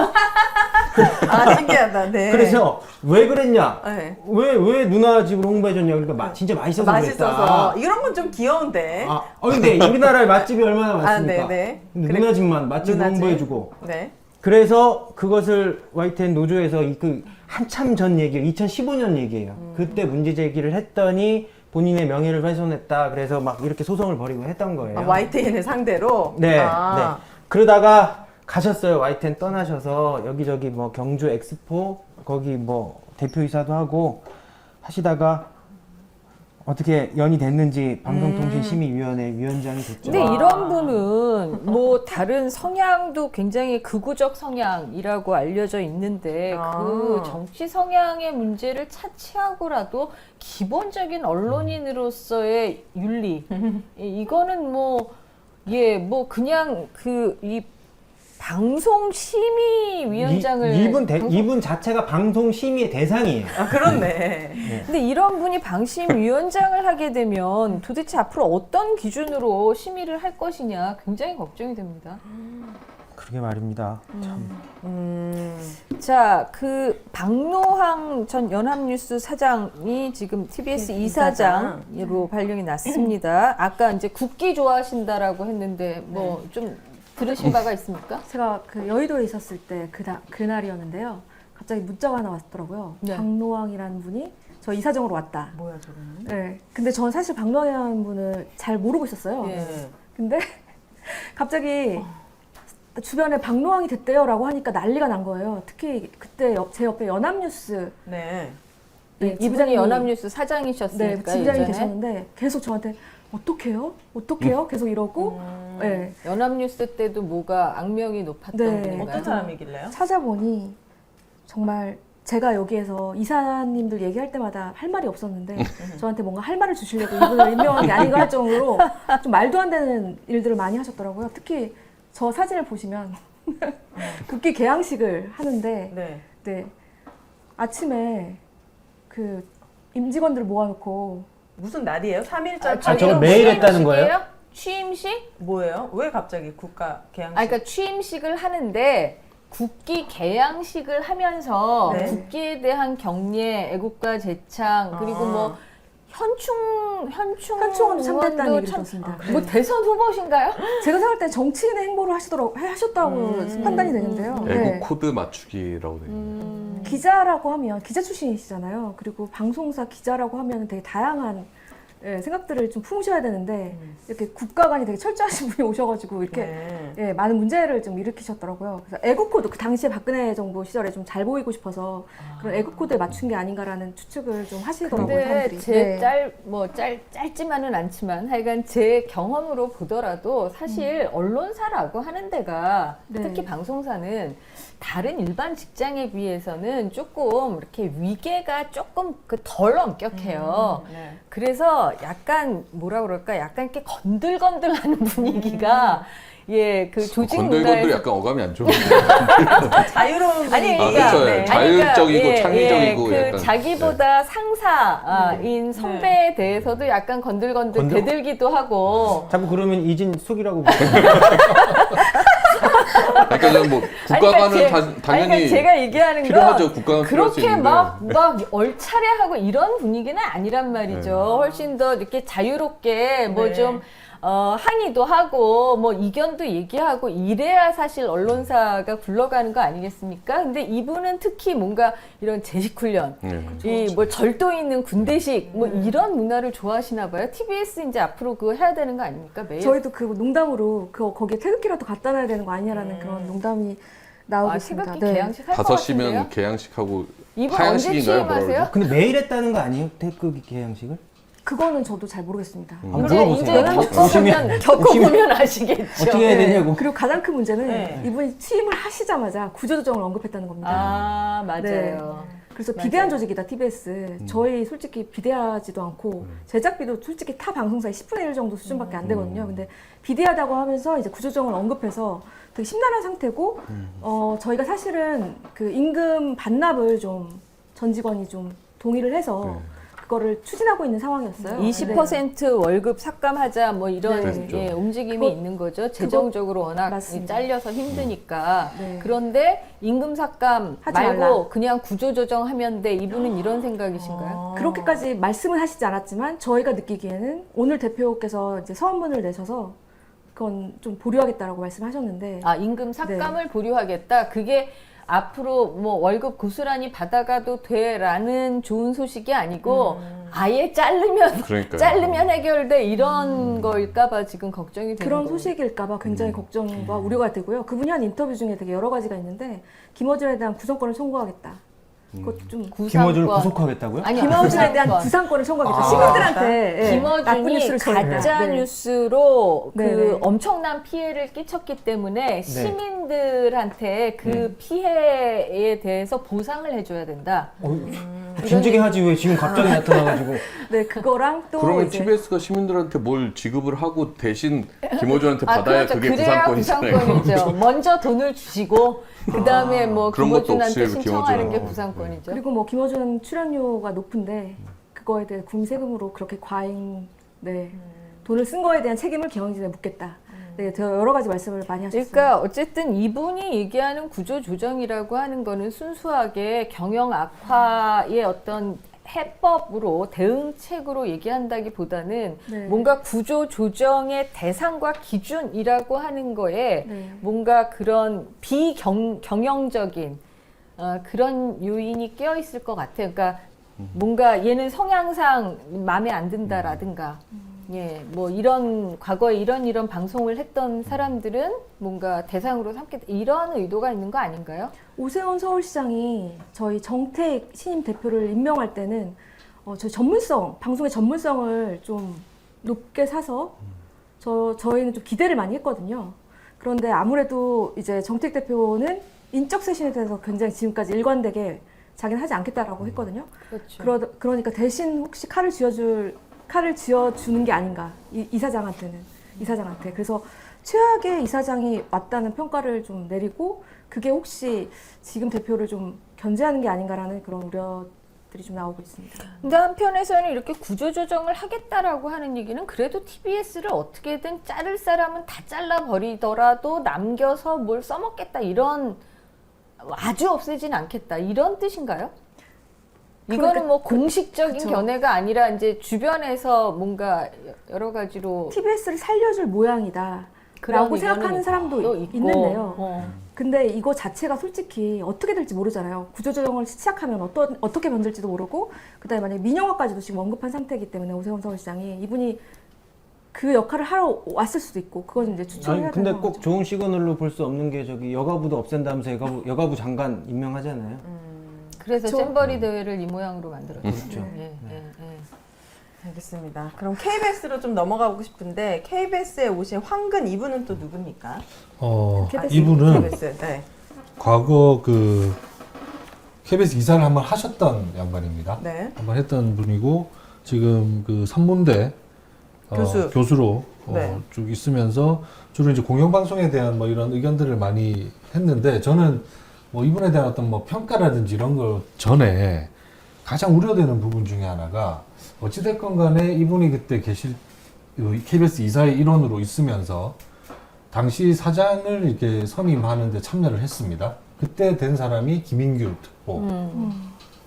아, 신기하다. 네. 그래서 왜 그랬냐? 네. 왜 누나 집으로 홍보해줬냐? 그러니까 진짜 맛있어서 맛있어서. 그랬다. 이런 건 좀 귀여운데. 근데 우리나라에 맛집이 얼마나 아, 많습니까? 네네. 근데 누나 집만 맛집으로 누나 집. 홍보해주고. 네. 그래서 그것을 YTN 노조에서 그 한참 전 얘기예요. 2015년 얘기예요. 그때 문제 제기를 했더니 본인의 명예를 훼손했다. 그래서 막 이렇게 소송을 벌이고 했던 거예요. YTN을 상대로. 네, 아. 네. 그러다가 가셨어요. YTN 떠나셔서 여기저기 뭐 경주 엑스포 거기 뭐 대표이사도 하고 하시다가 어떻게 연이 됐는지 방송통신심의위원회 위원장이 됐죠. 근데 이런 분은 뭐 다른 성향도 굉장히 극우적 성향이라고 알려져 있는데 그 정치 성향의 문제를 차치하고라도 기본적인 언론인으로서의 윤리 이거는 뭐 그냥 이 방송심의위원장을 이분 자체가 방송심의의 대상이에요. 아, 그렇네. 근데 이런 분이 방심위원장을 하게 되면 도대체 앞으로 어떤 기준으로 심의를 할 것이냐 굉장히 걱정이 됩니다. 그러게 말입니다. 자, 그 박노항 전 연합뉴스 사장이 지금 TBS 이사장으로 발령이 났습니다. 아까 이제 국기 좋아하신다라고 했는데 뭐 좀 들으신 바가 있습니까? 제가 그 여의도에 있었을 때 그날이었는데요. 갑자기 문자가 하나 왔더라고요. 네. 박노왕이라는 분이 저 이사장으로 왔다. 뭐야, 저거는? 네. 근데 전 사실 박노왕이라는 분을 잘 모르고 있었어요. 예. 근데 갑자기 주변에 박노왕이 됐대요라고 하니까 난리가 난 거예요. 특히 그때 제 옆에 연합뉴스 네. 이분이 지부장님이- 연합뉴스 네, 사장이셨으니까 지부장이 예전에. 계셨는데 계속 저한테 어떡해요? 어떡해요? 계속 이러고 네. 연합뉴스 때도 뭐가 악명이 높았던 네. 분인가요? 어떤 사람이길래요? 찾아보니 정말 제가 여기에서 이사님들 얘기할 때마다 할 말이 없었는데 저한테 뭔가 할 말을 주시려고 이분을 임명한 게 아닌가 할 정도로 좀 말도 안 되는 일들을 많이 하셨더라고요. 특히 저 사진을 보시면 국기 개항식을 하는데 네. 네, 아침에 그 임직원들 모아놓고 무슨 날이에요? 3일짜리? 저걸 매일 했다는 거예요? 취임식? 뭐예요? 왜 갑자기 국가 개항식? 그러니까 취임식을 하는데 국기 개양식을 하면서 네. 국기에 대한 경례, 애국가 제창 그리고 뭐 현충원도 참배했다는 얘기를 들었습니다. 뭐 대선 후보신가요? 제가 생각할 때 정치인의 행보를 하셨다고 판단이 되는데요. 네. 애국 코드 맞추기라고 되어 있네요. 기자라고 하면 기자 출신이시잖아요. 그리고 방송사 기자라고 하면 되게 다양한 예, 생각들을 좀 품으셔야 되는데 이렇게 국가관이 되게 철저하신 분이 오셔가지고 이렇게 네. 예, 많은 문제를 좀 일으키셨더라고요. 그래서 애국 코드 그 당시에 박근혜 정부 시절에 좀 잘 보이고 싶어서 그런 애국 코드에 맞춘 게 아닌가라는 추측을 좀 하시더라고요. 근데 사람들이. 제 네. 짧지만은 않지만 하여간 제 경험으로 보더라도 사실 언론사라고 하는 데가 네. 특히 방송사는 다른 일반 직장에 비해서는 조금 이렇게 위계가 조금 덜 엄격해요. 네. 그래서 약간 뭐라 그럴까 약간 이렇게 건들건들하는 분위기가 예, 그 조직 건들건들 문화에서 약간 어감이 안 좋은데. 자유로운 아니, 분위기. 그러니까, 그렇죠. 네. 자율적이고 창의적이고 그 약간, 자기보다 상사인 선배에 대해서도 약간 건들건들 대들기도 하고. 자꾸 그러면 이진숙이라고 부르 그러니까 뭐 국가관은 당연히 그러니까 제가 얘기하는 필요하죠. 건 국가관 필요할 수 그렇게 있는데. 막 얼차례하고 이런 분위기는 아니란 말이죠. 네. 훨씬 더 이렇게 자유롭게 뭐 네. 좀 항의도 하고 뭐 이견도 얘기하고 이래야 사실 언론사가 굴러가는 거 아니겠습니까? 근데 이분은 특히 뭔가 이런 제식 훈련, 이 뭐 절도 있는 군대식 뭐 이런 문화를 좋아하시나 봐요. TBS 이제 앞으로 그거 해야 되는 거 아닙니까? 매일 저희도 그 농담으로 거기에 태극기라도 갖다 놔야 되는 거 아니냐라는 그런 농담이 나오고 있습니다. 태극기 개양식 할 것 5시면 같은데요? 개양식하고 이분 언제 하양식인가요? 뭐라 취임하세요? 근데 매일 했다는 거 아니에요? 태극기 개양식을? 그거는 저도 잘 모르겠습니다. 한번 이제 물어보세요. 겪어보면 아시겠죠. 어떻게 해야 되냐고. 그리고 가장 큰 문제는 네. 이분이 취임을 하시자마자 구조조정을 언급했다는 겁니다. 아 맞아요. 네. 그래서 비대한 조직이다 TBS. 저희 솔직히 비대하지도 않고 제작비도 솔직히 타 방송사의 10분의 1 정도 수준밖에 안 되거든요. 근데 비대하다고 하면서 이제 구조조정을 언급해서 되게 심란한 상태고 저희가 사실은 그 임금 반납을 좀 전 직원이 좀 동의를 해서 그거를 추진하고 있는 상황이었어요. 20% 월급 삭감하자 뭐 이런 네. 예, 움직임이 그거- 있는 거죠. 재정적으로 워낙 맞습니다. 잘려서 힘드니까. 네. 그런데 임금 삭감 하지 말고 말라. 그냥 구조 조정하면 돼. 이분은 이런 생각이신가요? 그렇게까지 말씀은 하시지 않았지만 저희가 느끼기에는 오늘 대표께서 이제 서한문을 내셔서 그건 좀 보류하겠다라고 말씀하셨는데 아 임금 삭감을 보류하겠다. 그게 앞으로 뭐 월급 고스란히 받아가도 돼라는 좋은 소식이 아니고 아예 그러니까요. 자르면 해결돼 이런 거일까봐 지금 걱정이 되는 그런 거예요. 소식일까봐 굉장히 걱정과 우려가 되고요. 그분이 한 인터뷰 중에 되게 여러 가지가 있는데 김어준에 대한 구성권을 청구하겠다. 그것 좀 김어준을 구상권. 구속하겠다고요? 아니요, 김어준에 대한 구상권. 구상권을 청구하겠다. 아. 시민들한테 예, 나쁜 김어준이 뉴스를 전했다. 가짜 네. 뉴스로 그 네, 네. 엄청난 피해를 끼쳤기 때문에 시민들한테 그 피해에 대해서 보상을 해줘야 된다. 진지게 하지 왜 지금 갑자기 나타나가지고. 네, 그거랑 또 그러면 이제 TBS가 시민들한테 뭘 지급을 하고 대신 김어준한테 받아야 그렇죠. 그게 그래야 구상권이잖아요. 구상권이죠. 먼저 돈을 주시고 그 다음에 뭐 그런 것도 김어준한테 없이 신청하는 게 김어준. 구상권이죠. 그리고 뭐 김어준 출연료가 높은데 그거에 대해 국민 세금으로 그렇게 과잉 돈을 쓴 거에 대한 책임을 경영진에 묻겠다. 네, 저 여러 가지 말씀을 많이 하셨습니다. 그러니까 어쨌든 이분이 얘기하는 구조 조정이라고 하는 거는 순수하게 경영 악화의 어떤 해법으로 대응책으로 얘기한다기보다는 네. 뭔가 구조 조정의 대상과 기준이라고 하는 거에 네. 뭔가 그런 비경영적인 그런 요인이 껴 있을 것 같아요. 그러니까 뭔가 얘는 성향상 마음에 안 든다라든가 예, 뭐 이런 과거에 이런 방송을 했던 사람들은 뭔가 대상으로 삼겠다 이런 의도가 있는 거 아닌가요? 오세훈 서울시장이 저희 정택 신임 대표를 임명할 때는 저희 전문성, 방송의 전문성을 좀 높게 사서 저희는 좀 기대를 많이 했거든요. 그런데 아무래도 이제 정택 대표는 인적 쇄신에 대해서 굉장히 지금까지 일관되게 자기는 하지 않겠다라고 했거든요. 그렇죠. 그러니까 대신 혹시 칼을 쥐어주는 게 아닌가 이사장한테. 그래서 최악의 이사장이 왔다는 평가를 좀 내리고 그게 혹시 지금 대표를 좀 견제하는 게 아닌가라는 그런 우려들이 좀 나오고 있습니다. 근데 한편에서는 이렇게 구조조정을 하겠다라고 하는 얘기는 그래도 TBS를 어떻게든 자를 사람은 다 잘라버리더라도 남겨서 뭘 써먹겠다 이런 아주 없애진 않겠다 이런 뜻인가요? 이거는 뭐 공식적인 그쵸. 견해가 아니라 이제 주변에서 뭔가 여러 가지로 TBS를 살려줄 모양이다. 라고 의견은 생각하는 사람도 또 있고. 있는데요. 근데 이거 자체가 솔직히 어떻게 될지 모르잖아요. 구조조정을 시작하면 어떻게 변될지도 모르고, 그다음에 만약에 민영화까지도 지금 언급한 상태이기 때문에 오세훈 서울시장이 이분이 그 역할을 하러 왔을 수도 있고, 그건 이제 추측을 해야 아니 되는 근데 거죠. 꼭 좋은 시그널로 볼 수 없는 게 저기 여가부도 없앤다면서 여가부 장관 임명하잖아요. 그래서 그쵸? 잼버리 대회를 이 모양으로 만들었죠. 그렇죠. 예, 예, 예. 알겠습니다. 그럼 KBS로 좀 넘어가고 싶은데 KBS에 오신 황근 이분은 또 누굽니까? KBS. 이분은 KBS. 네. 과거 그 KBS 이사를 한번 하셨던 양반입니다. 네. 한번 했던 분이고 지금 그 산문대 교수로 네. 쭉 있으면서 주로 이제 공영방송에 대한 뭐 이런 의견들을 많이 했는데, 저는 뭐 이분에 대한 어떤 뭐 평가라든지 이런 거 전에 가장 우려되는 부분 중에 하나가, 어찌됐건 간에 이분이 그때 KBS 이사의 일원으로 있으면서 당시 사장을 이렇게 선임하는데 참여를 했습니다. 그때 된 사람이 김인규 특보,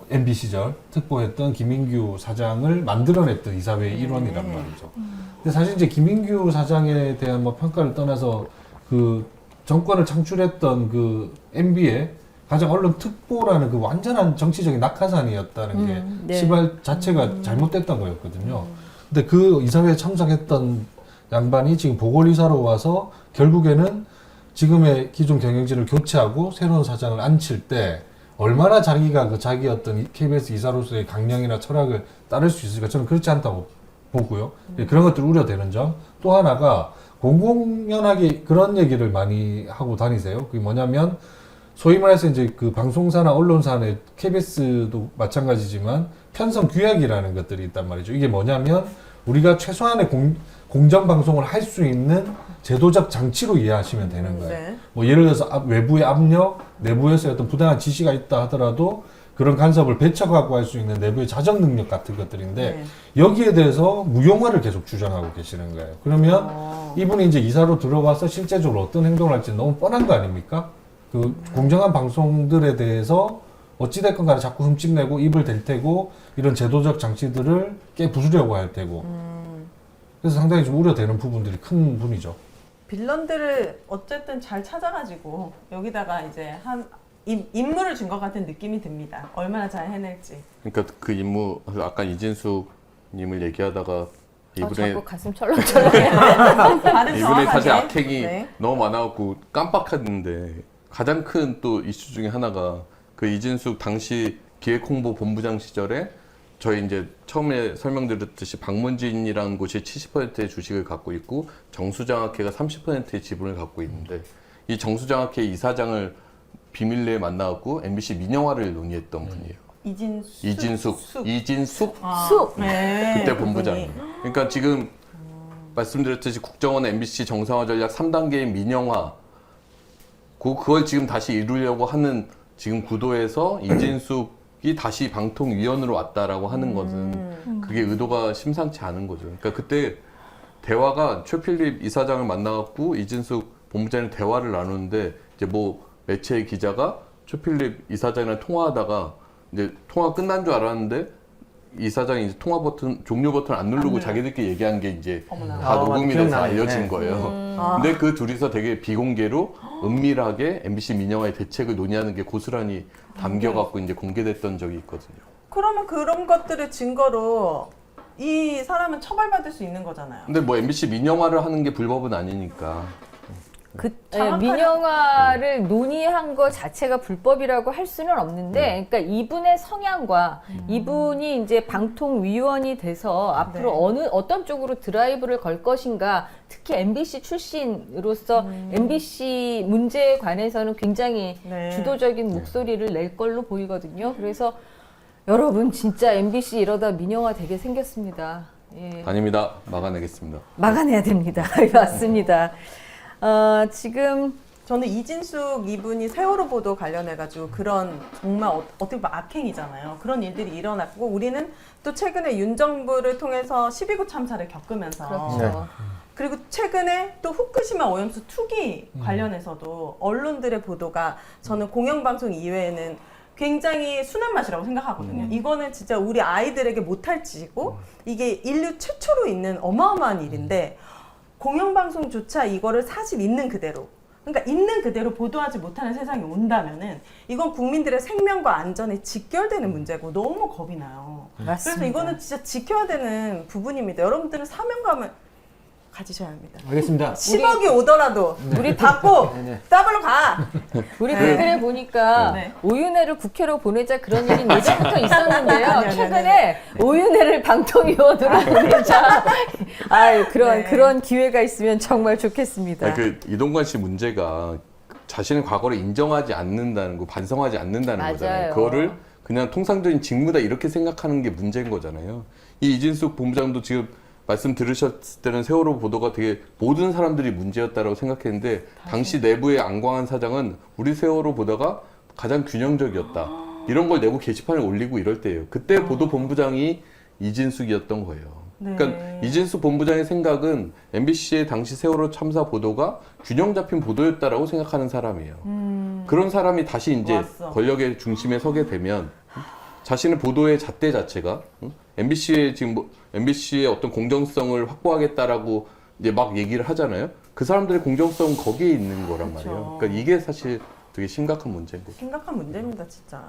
MB 시절 특보했던 김인규 사장을 만들어냈던 이사회의 일원이란 말이죠. 근데 사실 이제 김인규 사장에 대한 뭐 평가를 떠나서 그 정권을 창출했던 그 MB의 가장 언론 특보라는 그 완전한 정치적인 낙하산이었다는 게 네. 시발 자체가 잘못됐던 거였거든요. 근데 그 이사회에 참석했던 양반이 지금 보궐이사로 와서 결국에는 지금의 기존 경영진을 교체하고 새로운 사장을 앉힐 때 얼마나 자기가 그 자기 어떤 KBS 이사로서의 강령이나 철학을 따를 수 있을까, 저는 그렇지 않다고 보고요. 그런 것들 우려되는 점. 또 하나가 공공연하게 그런 얘기를 많이 하고 다니세요. 그게 뭐냐면 소위 말해서 이제 그 방송사나 언론사의 KBS도 마찬가지지만 편성 규약이라는 것들이 있단 말이죠. 이게 뭐냐면 우리가 최소한의 공정 방송을 할 수 있는 제도적 장치로 이해하시면 되는 거예요. 네. 뭐 예를 들어서 외부의 압력, 내부에서 어떤 부당한 지시가 있다 하더라도 그런 간섭을 배척하고 할 수 있는 내부의 자정 능력 같은 것들인데, 네. 여기에 대해서 무용화를 계속 주장하고 계시는 거예요. 그러면 이분이 이제 이사로 들어가서 실제적으로 어떤 행동을 할지 너무 뻔한 거 아닙니까? 그 공정한 방송들에 대해서 어찌됐건 간에 자꾸 흠집내고 입을 댈 테고 이런 제도적 장치들을 깨부수려고 할 테고, 그래서 상당히 좀 우려되는 부분들이 큰 분이죠. 빌런들을 어쨌든 잘 찾아가지고 여기다가 이제 임무를 준 것 같은 느낌이 듭니다. 얼마나 잘 해낼지. 그러니까 그 임무 아까 이진숙님을 얘기하다가 이분의 자꾸 가슴 철렁철렁해. 말은 이분의 사실 정확하게. 악행이 네. 너무 많아갖고 깜빡했는데, 가장 큰 또 이슈 중에 하나가 그 이진숙 당시 기획홍보본부장 시절에 저희 이제 처음에 설명드렸듯이 박문진이라는 곳이 70%의 주식을 갖고 있고 정수장학회가 30%의 지분을 갖고 있는데, 이 정수장학회 이사장을 비밀리에 만나갖고 MBC 민영화를 논의했던 분이에요. 이진숙 쑥. 네. 그때 본부장. 그러니까 지금 말씀드렸듯이 국정원 MBC 정상화 전략 3단계의 민영화, 그걸 지금 다시 이루려고 하는 지금 구도에서 이진숙이 다시 방통위원으로 왔다라고 하는 것은 그게 의도가 심상치 않은 거죠. 그러니까 그때 대화가 최필립 이사장을 만나갖고 이진숙 본부장이 대화를 나누는데, 이제 뭐 매체 기자가 최필립 이사장이랑 통화하다가 이제 통화 끝난 줄 알았는데 이사장이 이제 통화 버튼, 종료 버튼을 안 누르고 자기들끼리 얘기한 게 이제 어머나. 다 녹음이 돼서 기억나네. 알려진 네. 거예요. 근데 그 둘이서 되게 비공개로 은밀하게 MBC 민영화의 대책을 논의하는 게 고스란히 담겨갖고 이제 공개됐던 적이 있거든요. 그러면 그런 것들을 증거로 이 사람은 처벌받을 수 있는 거잖아요. 근데 뭐 MBC 민영화를 하는 게 불법은 아니니까. 민영화를 논의한 것 자체가 불법이라고 할 수는 없는데, 그러니까 이분의 성향과 이분이 이제 방통위원이 돼서 앞으로 네. 어떤 쪽으로 드라이브를 걸 것인가, 특히 MBC 출신으로서 MBC 문제에 관해서는 굉장히 네. 주도적인 목소리를 낼 걸로 보이거든요. 그래서 여러분 진짜 MBC 이러다 민영화 되게 생겼습니다. 예. 아닙니다. 막아내겠습니다. 막아내야 됩니다. 맞습니다. 지금 저는 이진숙 이분이 세월호 보도 관련해가지고 그런 정말 어떻게 보면 악행이잖아요. 그런 일들이 일어났고, 우리는 또 최근에 윤 정부를 통해서 12구 참사를 겪으면서 그렇죠. 그리고 최근에 또 후쿠시마 오염수 투기 관련해서도 언론들의 보도가 저는 공영방송 이외에는 굉장히 순한 맛이라고 생각하거든요. 이거는 진짜 우리 아이들에게 못할 짓이고 이게 인류 최초로 있는 어마어마한 일인데 공영방송조차 이거를 사실 있는 그대로, 그러니까 있는 그대로 보도하지 못하는 세상이 온다면은 이건 국민들의 생명과 안전에 직결되는 문제고 너무 겁이 나요. 그래서 이거는 진짜 지켜야 되는 부분입니다. 여러분들은 사명감을 가지셔야 합니다. 알겠습니다. 10억이 오더라도 우리 받고 더블로 가. 우리 네. 댓글에 보니까 네. 오윤혜를 국회로 보내자 그런 일이 예전부터 있었는데요. 네네네네. 최근에 오윤혜를 방통위원으로 보내자. 그런 기회가 있으면 정말 좋겠습니다. 아니, 그 이동관 씨 문제가 자신의 과거를 인정하지 않는다는 거, 반성하지 않는다는 맞아요. 거잖아요. 그거를 그냥 통상적인 직무다 이렇게 생각하는 게 문제인 거잖아요. 이 이진숙 본부장도 지금 말씀 들으셨을 때는 세월호 보도가 되게 모든 사람들이 문제였다고 생각했는데 당시 내부의 안광한 사장은 우리 세월호 보도가 가장 균형적이었다. 이런 걸 내부 게시판에 올리고 이럴 때예요. 그때 보도 본부장이 이진숙이었던 거예요. 네. 그러니까 이진숙 본부장의 생각은 MBC의 당시 세월호 참사 보도가 균형 잡힌 보도였다라고 생각하는 사람이에요. 그런 사람이 다시 이제 왔어. 권력의 중심에 서게 되면 자신의 보도의 잣대 자체가 MBC의 지금 MBC의 어떤 공정성을 확보하겠다라고 이제 막 얘기를 하잖아요. 그 사람들의 공정성은 거기에 있는 거란 그쵸. 말이에요. 그러니까 이게 사실 되게 심각한 문제인 거죠. 심각한 문제입니다, 진짜.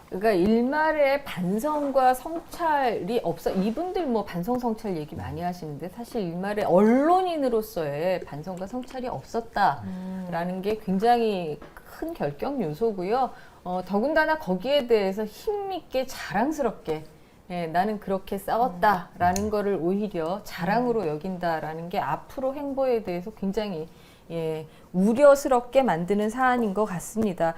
그러니까 일말의 반성과 성찰이 없어. 이분들 뭐 반성 성찰 얘기 많이 하시는데 사실 일말의 언론인으로서의 반성과 성찰이 없었다라는 게 굉장히 큰 결격 요소고요. 더군다나 거기에 대해서 힘있게 자랑스럽게 나는 그렇게 싸웠다라는 거를 오히려 자랑으로 여긴다라는 게 앞으로 행보에 대해서 굉장히 우려스럽게 만드는 사안인 것 같습니다.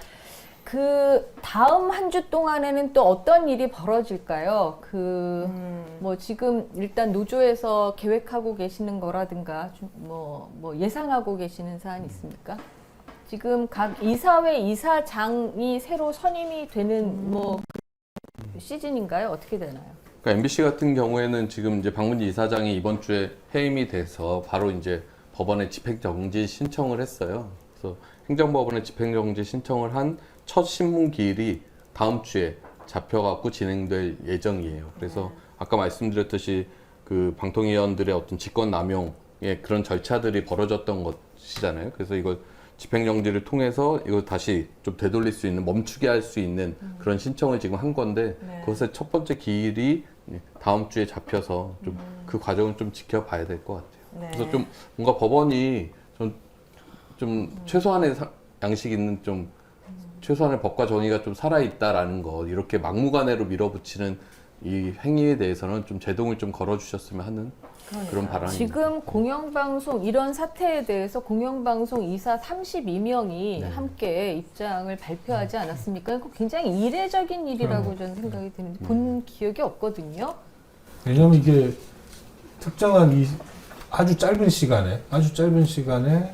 그 다음 한 주 동안에는 또 어떤 일이 벌어질까요? 뭐 지금 일단 노조에서 계획하고 계시는 거라든가 뭐 예상하고 계시는 사안이 있습니까? 지금 각 이사회 이사장이 새로 선임이 되는 뭐 시즌인가요? 어떻게 되나요? 그러니까 MBC 같은 경우에는 지금 이제 박문지 이사장이 이번 주에 해임이 돼서 바로 이제 법원에 집행정지 신청을 했어요. 그래서 행정법원에 집행정지 신청을 한 첫 신문 기일이 다음 주에 잡혀갖고 진행될 예정이에요. 그래서 아까 말씀드렸듯이 그 방통위원들의 어떤 직권 남용의 그런 절차들이 벌어졌던 것이잖아요. 그래서 이걸 집행정지를 통해서 이걸 다시 좀 되돌릴 수 있는, 멈추게 할 수 있는 그런 신청을 지금 한 건데 그것의 첫 번째 기일이 다음 주에 잡혀서 좀 그 과정을 좀 지켜봐야 될 것 같아요. 네. 그래서 좀 뭔가 법원이 좀 최소한의 양식 있는 좀 최소한의 법과 정의가 좀 살아있다라는 거, 이렇게 막무가내로 밀어붙이는 이 행위에 대해서는 좀 제동을 좀 걸어주셨으면 하는 그런 바람입니다. 지금 공영방송 이런 사태에 대해서 공영방송 이사 32명이 함께 입장을 발표하지 않았습니까? 그거 굉장히 이례적인 일이라고 저는 생각이 드는데 본 기억이 없거든요. 왜냐면 이게 특정한 이 아주 짧은 시간에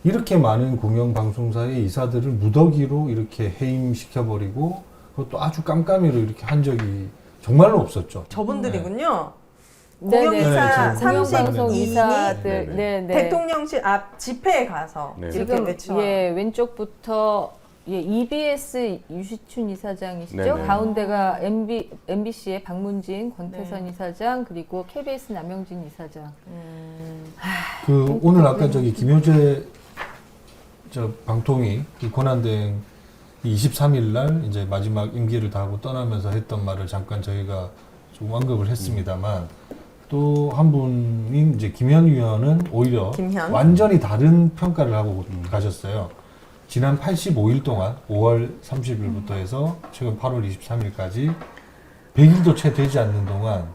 이렇게 많은 공영방송사의 이사들을 무더기로 이렇게 해임시켜버리고 그것도 아주 깜깜이로 이렇게 한 적이 정말로 없었죠. 저분들이군요. 네네. 공영이사 네, 공영방송 32인이 이사들, 네네. 대통령실 앞 집회에 가서 네. 이렇게 지금 외쳐. 왼쪽부터 EBS 유시춘 이사장이시죠? 네네. 가운데가 MBC의 박문진, 권태선 네. 이사장, 그리고 KBS 남영진 이사장. 그 오늘 아까 저기 김효재 방통위 이 권한대행 23일 날 이제 마지막 임기를 다하고 떠나면서 했던 말을 잠깐 저희가 좀 언급을 했습니다만 또 한 분인 이제 김현 위원은 오히려 김현? 완전히 다른 평가를 하고 가셨어요. 지난 85일 동안 5월 30일부터 해서 최근 8월 23일까지 100일도 채 되지 않는 동안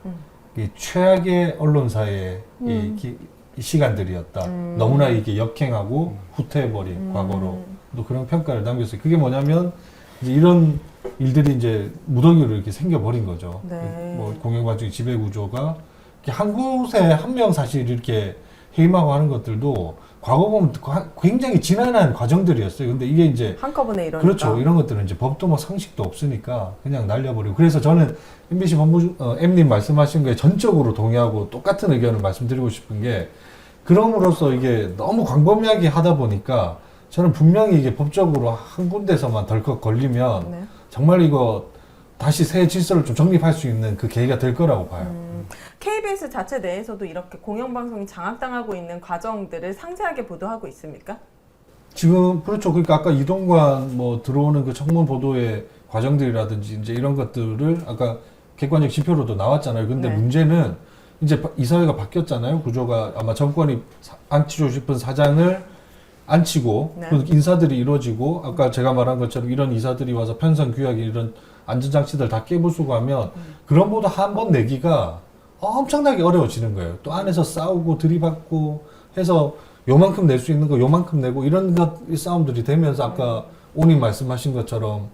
이 최악의 언론사의 이 시간들이었다. 너무나 이게 역행하고 후퇴해버린 과거로 또 그런 평가를 남겼어요. 그게 뭐냐면 이제 이런 일들이 이제 무더기로 이렇게 생겨버린 거죠. 네. 뭐 공영방송의 지배구조가 한 곳에 한 명 사실 이렇게 해임하고 하는 것들도 과거 보면 굉장히 지난한 과정들이었어요. 근데 이게 이제 한꺼번에 이러니까. 그렇죠. 이런 것들은 이제 법도 뭐 상식도 없으니까 그냥 날려버리고. 그래서 저는 MBC M님 말씀하신 거에 전적으로 동의하고 똑같은 의견을 말씀드리고 싶은 게 그럼으로써 이게 너무 광범위하게 하다 보니까 저는 분명히 이게 법적으로 한 군데서만 덜컥 걸리면 네. 정말 이거 다시 새 질서를 좀 정립할 수 있는 그 계기가 될 거라고 봐요. KBS 자체 내에서도 이렇게 공영방송이 장악당하고 있는 과정들을 상세하게 보도하고 있습니까? 지금 그렇죠. 그러니까 아까 이동관 뭐 들어오는 그 청문 보도의 과정들이라든지 이제 이런 것들을 아까 객관적 지표로도 나왔잖아요. 근데 네. 문제는 이제 이 사회가 바뀌었잖아요. 구조가 아마 정권이 앉히고 싶은 사장을 앉히고 네. 그 인사들이 이루어지고 아까 제가 말한 것처럼 이런 이사들이 와서 편성 규약 이런 안전장치들 다 깨부수고 하면 그런 보도 한 번 내기가 엄청나게 어려워지는 거예요. 또 안에서 싸우고 들이받고 해서 요만큼 낼 수 있는 거 요만큼 내고 이런 이 싸움들이 되면서 아까 오님 말씀하신 것처럼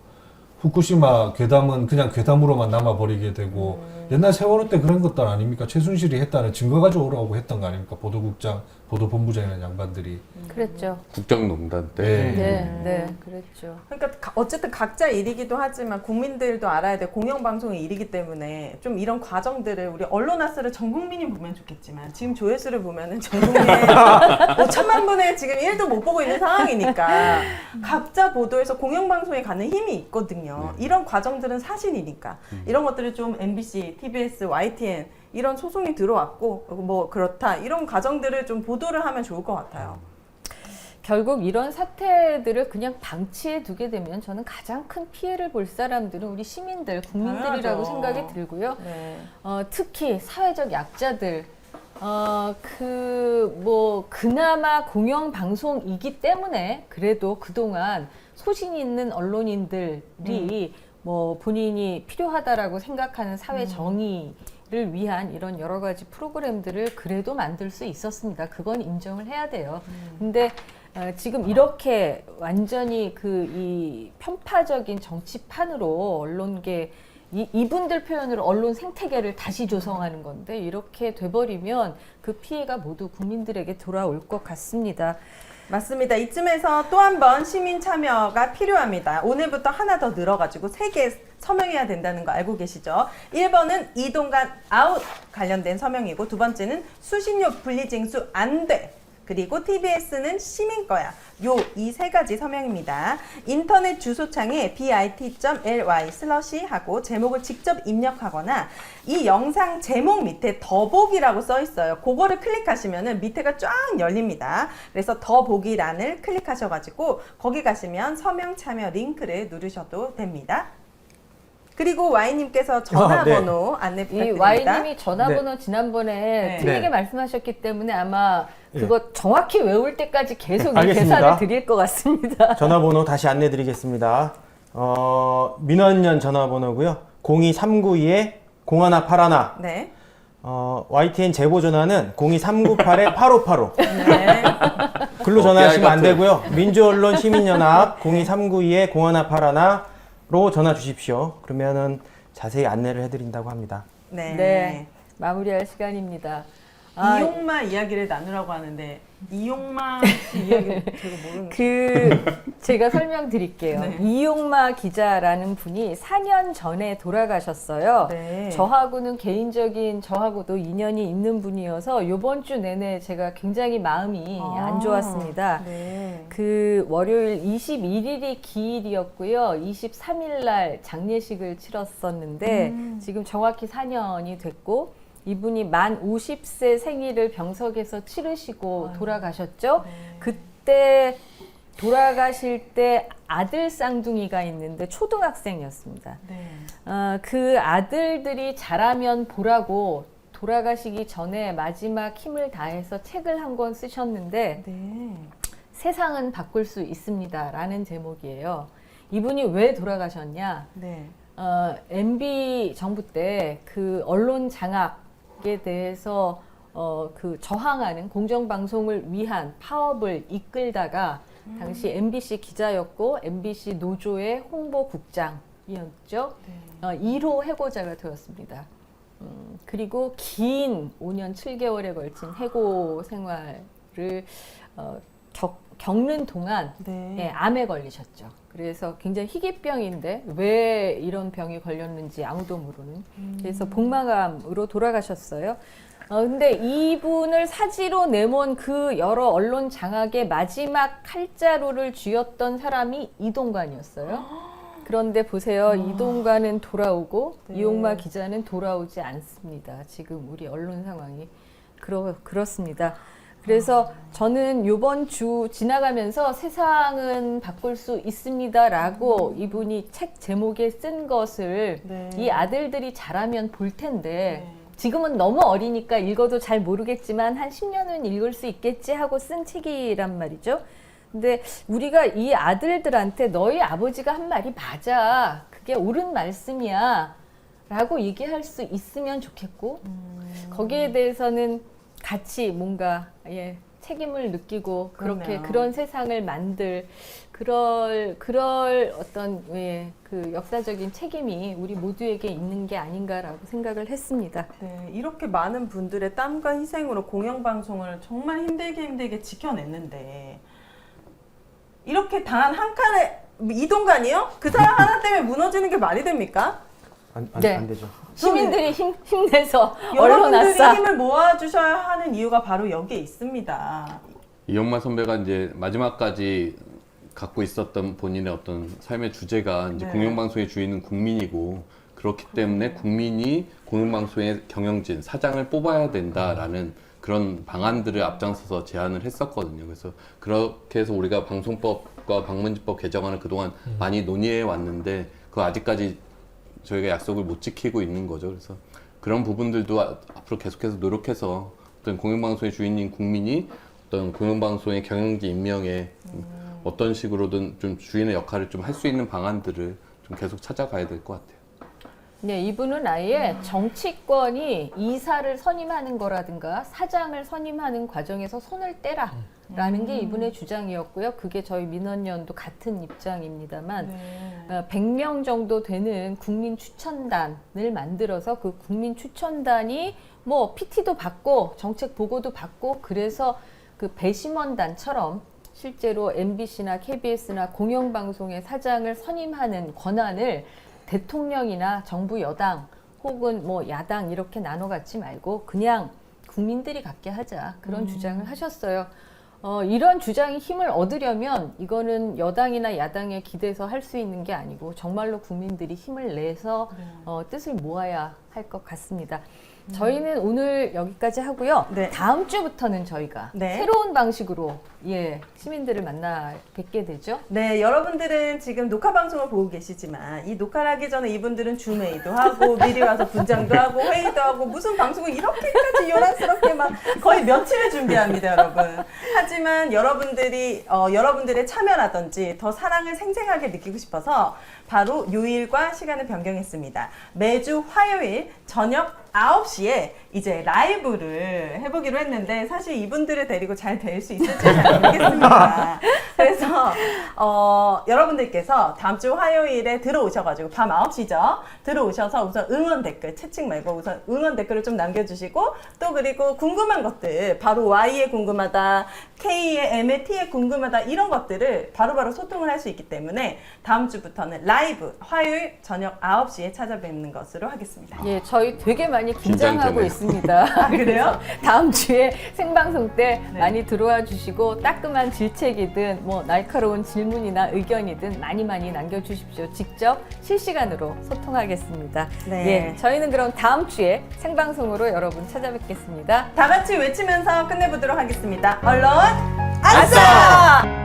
후쿠시마 괴담은 그냥 괴담으로만 남아버리게 되고 옛날 세월호 때 그런 것들 아닙니까? 최순실이 했다는 증거 가져오라고 했던 거 아닙니까? 보도국장, 보도본부장이라는 양반들이. 그랬죠. 국정농단 때. 네, 네, 그랬죠. 그러니까 어쨌든 각자 일이기도 하지만 국민들도 알아야 돼. 공영방송의 일이기 때문에 좀 이런 과정들을 우리 언론아스를 전 국민이 보면 좋겠지만 지금 조회수를 보면은 전 국민의 5천만 분의 지금 1도 못 보고 있는 상황이니까 각자 보도에서 공영방송에 가는 힘이 있거든요. 이런 과정들은 사실이니까 이런 것들을 좀 MBC, TBS, YTN 이런 소송이 들어왔고 뭐 그렇다 이런 과정들을 좀 보도를 하면 좋을 것 같아요. 결국 이런 사태들을 그냥 방치해 두게 되면 저는 가장 큰 피해를 볼 사람들은 우리 시민들, 국민들이라고 당연하죠. 생각이 들고요. 네. 특히 사회적 약자들, 그나마 공영방송이기 때문에 그래도 그동안 소신 있는 언론인들이 뭐 본인이 필요하다라고 생각하는 사회 정의를 위한 이런 여러 가지 프로그램들을 그래도 만들 수 있었습니다. 그건 인정을 해야 돼요. 근데 지금 이렇게 완전히 이 편파적인 정치판으로 언론계 이분들 표현으로 언론 생태계를 다시 조성하는 건데 이렇게 돼버리면 그 피해가 모두 국민들에게 돌아올 것 같습니다. 맞습니다. 이쯤에서 또 한 번 시민 참여가 필요합니다. 오늘부터 하나 더 늘어가지고 3개 서명해야 된다는 거 알고 계시죠? 1번은 이동관 아웃 관련된 서명이고 두 번째는 수신료 분리징수 안 돼. 그리고 TBS는 시민 거야. 이 세 가지 서명입니다. 인터넷 주소창에 bit.ly/ 하고 제목을 직접 입력하거나 이 영상 제목 밑에 더보기라고 써 있어요. 그거를 클릭하시면 밑에가 쫙 열립니다. 그래서 더보기란을 클릭하셔가지고 거기 가시면 서명 참여 링크를 누르셔도 됩니다. 그리고 Y님께서 전화번호 안내 이 부탁드립니다. Y님이 전화번호 지난번에 틀리게 네. 말씀하셨기 때문에 아마 그거 정확히 외울 때까지 계속 이 알겠습니다. 계산을 드릴 것 같습니다. 전화번호 다시 안내드리겠습니다. 민원연 전화번호고요. 02392-0181. 네. YTN 제보 전화는 02398-8585. 네. 글로 전화하시면 안 같은. 되고요. 민주언론 시민연합 02392-0181로 전화 주십시오. 그러면은 자세히 안내를 해드린다고 합니다. 네. 네, 마무리할 시간입니다. 이용마 이야기를 나누라고 하는데 이용마 씨 이야기를 제가 모르는 제가 설명드릴게요. 네. 이용마 기자라는 분이 4년 전에 돌아가셨어요. 네. 저하고도 인연이 있는 분이어서 이번 주 내내 제가 굉장히 마음이 안 좋았습니다. 네. 그 월요일 21일이 기일이었고요. 23일 날 장례식을 치렀었는데 지금 정확히 4년이 됐고 이분이 만 50세 생일을 병석에서 치르시고 돌아가셨죠. 그때 돌아가실 때 아들 쌍둥이가 있는데 초등학생이었습니다. 네. 그 아들들이 자라면 보라고 돌아가시기 전에 마지막 힘을 다해서 책을 한 권 쓰셨는데 네. 세상은 바꿀 수 있습니다 라는 제목이에요. 이분이 왜 돌아가셨냐? 네. MB 정부 때 그 언론 장악에 대해서 그 저항하는 공정방송을 위한 파업을 이끌다가 당시 MBC 기자였고 MBC 노조의 홍보국장이었죠. 1호 해고자가 되었습니다. 그리고 긴 5년 7개월에 걸친 해고 생활을 겪는 동안 네. 암에 걸리셨죠. 그래서 굉장히 희귀병인데 왜 이런 병이 걸렸는지 아무도 모르는. 그래서 복막암으로 돌아가셨어요. 근데 이분을 사지로 내몬 그 여러 언론 장악의 마지막 칼자루를 쥐었던 사람이 이동관이었어요. 그런데 보세요. 이동관은 돌아오고 네. 이용마 기자는 돌아오지 않습니다. 지금 우리 언론 상황이 그렇습니다. 그래서 저는 이번 주 지나가면서 세상은 바꿀 수 있습니다라고 이분이 책 제목에 쓴 것을 네. 이 아들들이 자라면 볼 텐데 네. 지금은 너무 어리니까 읽어도 잘 모르겠지만 한 10년은 읽을 수 있겠지 하고 쓴 책이란 말이죠. 근데 우리가 이 아들들한테 너희 아버지가 한 말이 맞아. 그게 옳은 말씀이야. 라고 얘기할 수 있으면 좋겠고 거기에 대해서는 같이 뭔가 책임을 느끼고 그렇게 그러네요. 그런 세상을 만들 그럴 어떤 그 역사적인 책임이 우리 모두에게 있는 게 아닌가라고 생각을 했습니다. 네, 이렇게 많은 분들의 땀과 희생으로 공영방송을 정말 힘들게 지켜냈는데 이렇게 단 한 칸에 이동관이요? 그 사람 하나 때문에 무너지는 게 말이 됩니까? 네. 안 되죠. 시민들이 힘내서 언론 여러분들이 아싸. 힘을 모아주셔야 하는 이유가 바로 여기에 있습니다. 이용마 선배가 이제 마지막까지 갖고 있었던 본인의 어떤 삶의 주제가 이제 네. 공영방송의 주인은 국민이고 그렇기 때문에 국민이 공영방송의 경영진, 사장을 뽑아야 된다라는 그런 방안들을 앞장서서 제안을 했었거든요. 그래서 그렇게 해서 우리가 방송법과 방문지법 개정안을 그동안 많이 논의해 왔는데 그거 아직까지 저희가 약속을 못 지키고 있는 거죠. 그래서 그런 부분들도 앞으로 계속해서 노력해서 어떤 공영방송의 주인인 국민이 어떤 공영방송의 경영진 임명에 어떤 식으로든 좀 주인의 역할을 좀 할 수 있는 방안들을 좀 계속 찾아가야 될 것 같아요. 네, 이분은 아예 정치권이 이사를 선임하는 거라든가 사장을 선임하는 과정에서 손을 떼라. 라는 게 이분의 주장이었고요. 그게 저희 민원연도 같은 입장입니다만 네. 100명 정도 되는 국민 추천단을 만들어서 그 국민 추천단이 뭐 PT도 받고 정책 보고도 받고 그래서 그 배심원단처럼 실제로 MBC나 KBS나 공영방송의 사장을 선임하는 권한을 대통령이나 정부 여당 혹은 뭐 야당 이렇게 나눠 갖지 말고 그냥 국민들이 갖게 하자 그런 주장을 하셨어요. 이런 주장이 힘을 얻으려면 이거는 여당이나 야당에 기대서 할 수 있는 게 아니고 정말로 국민들이 힘을 내서 뜻을 모아야 할 것 같습니다. 저희는 오늘 여기까지 하고요. 네. 다음 주부터는 저희가 네. 새로운 방식으로 시민들을 만나 뵙게 되죠. 네, 여러분들은 지금 녹화 방송을 보고 계시지만 이 녹화를 하기 전에 이분들은 줌회의도 하고 미리 와서 분장도 하고 회의도 하고 무슨 방송을 이렇게까지 요란스럽게 막 거의 며칠을 준비합니다, 여러분. 하지만 여러분들이 여러분들의 참여라든지 더 사랑을 생생하게 느끼고 싶어서 바로 요일과 시간을 변경했습니다. 매주 화요일 저녁 9시에 이제 라이브를 해보기로 했는데 사실 이분들을 데리고 잘 될 수 있을지 잘 모르겠습니다. 그래서 여러분들께서 다음 주 화요일에 들어오셔가지고 밤 9시죠. 들어오셔서 우선 응원 댓글, 채찍 말고 우선 응원 댓글을 좀 남겨주시고 또 그리고 궁금한 것들 바로 Y에 궁금하다, K에 M에 T에 궁금하다 이런 것들을 바로바로 소통을 할 수 있기 때문에 다음 주부터는 라이브 화요일 저녁 9시에 찾아뵙는 것으로 하겠습니다. 예, 저희 되게 많이 긴장하고 긴장되네요. 있습니다. 그래요? 다음 주에 생방송 때 네. 많이 들어와 주시고 따끔한 질책이든 뭐 날카로운 질문이나 의견이든 많이 남겨주십시오. 직접 실시간으로 소통하겠습니다. 네. 예, 저희는 그럼 다음 주에 생방송으로 여러분 찾아뵙겠습니다. 다 같이 외치면서 끝내보도록 하겠습니다. 언론 아싸!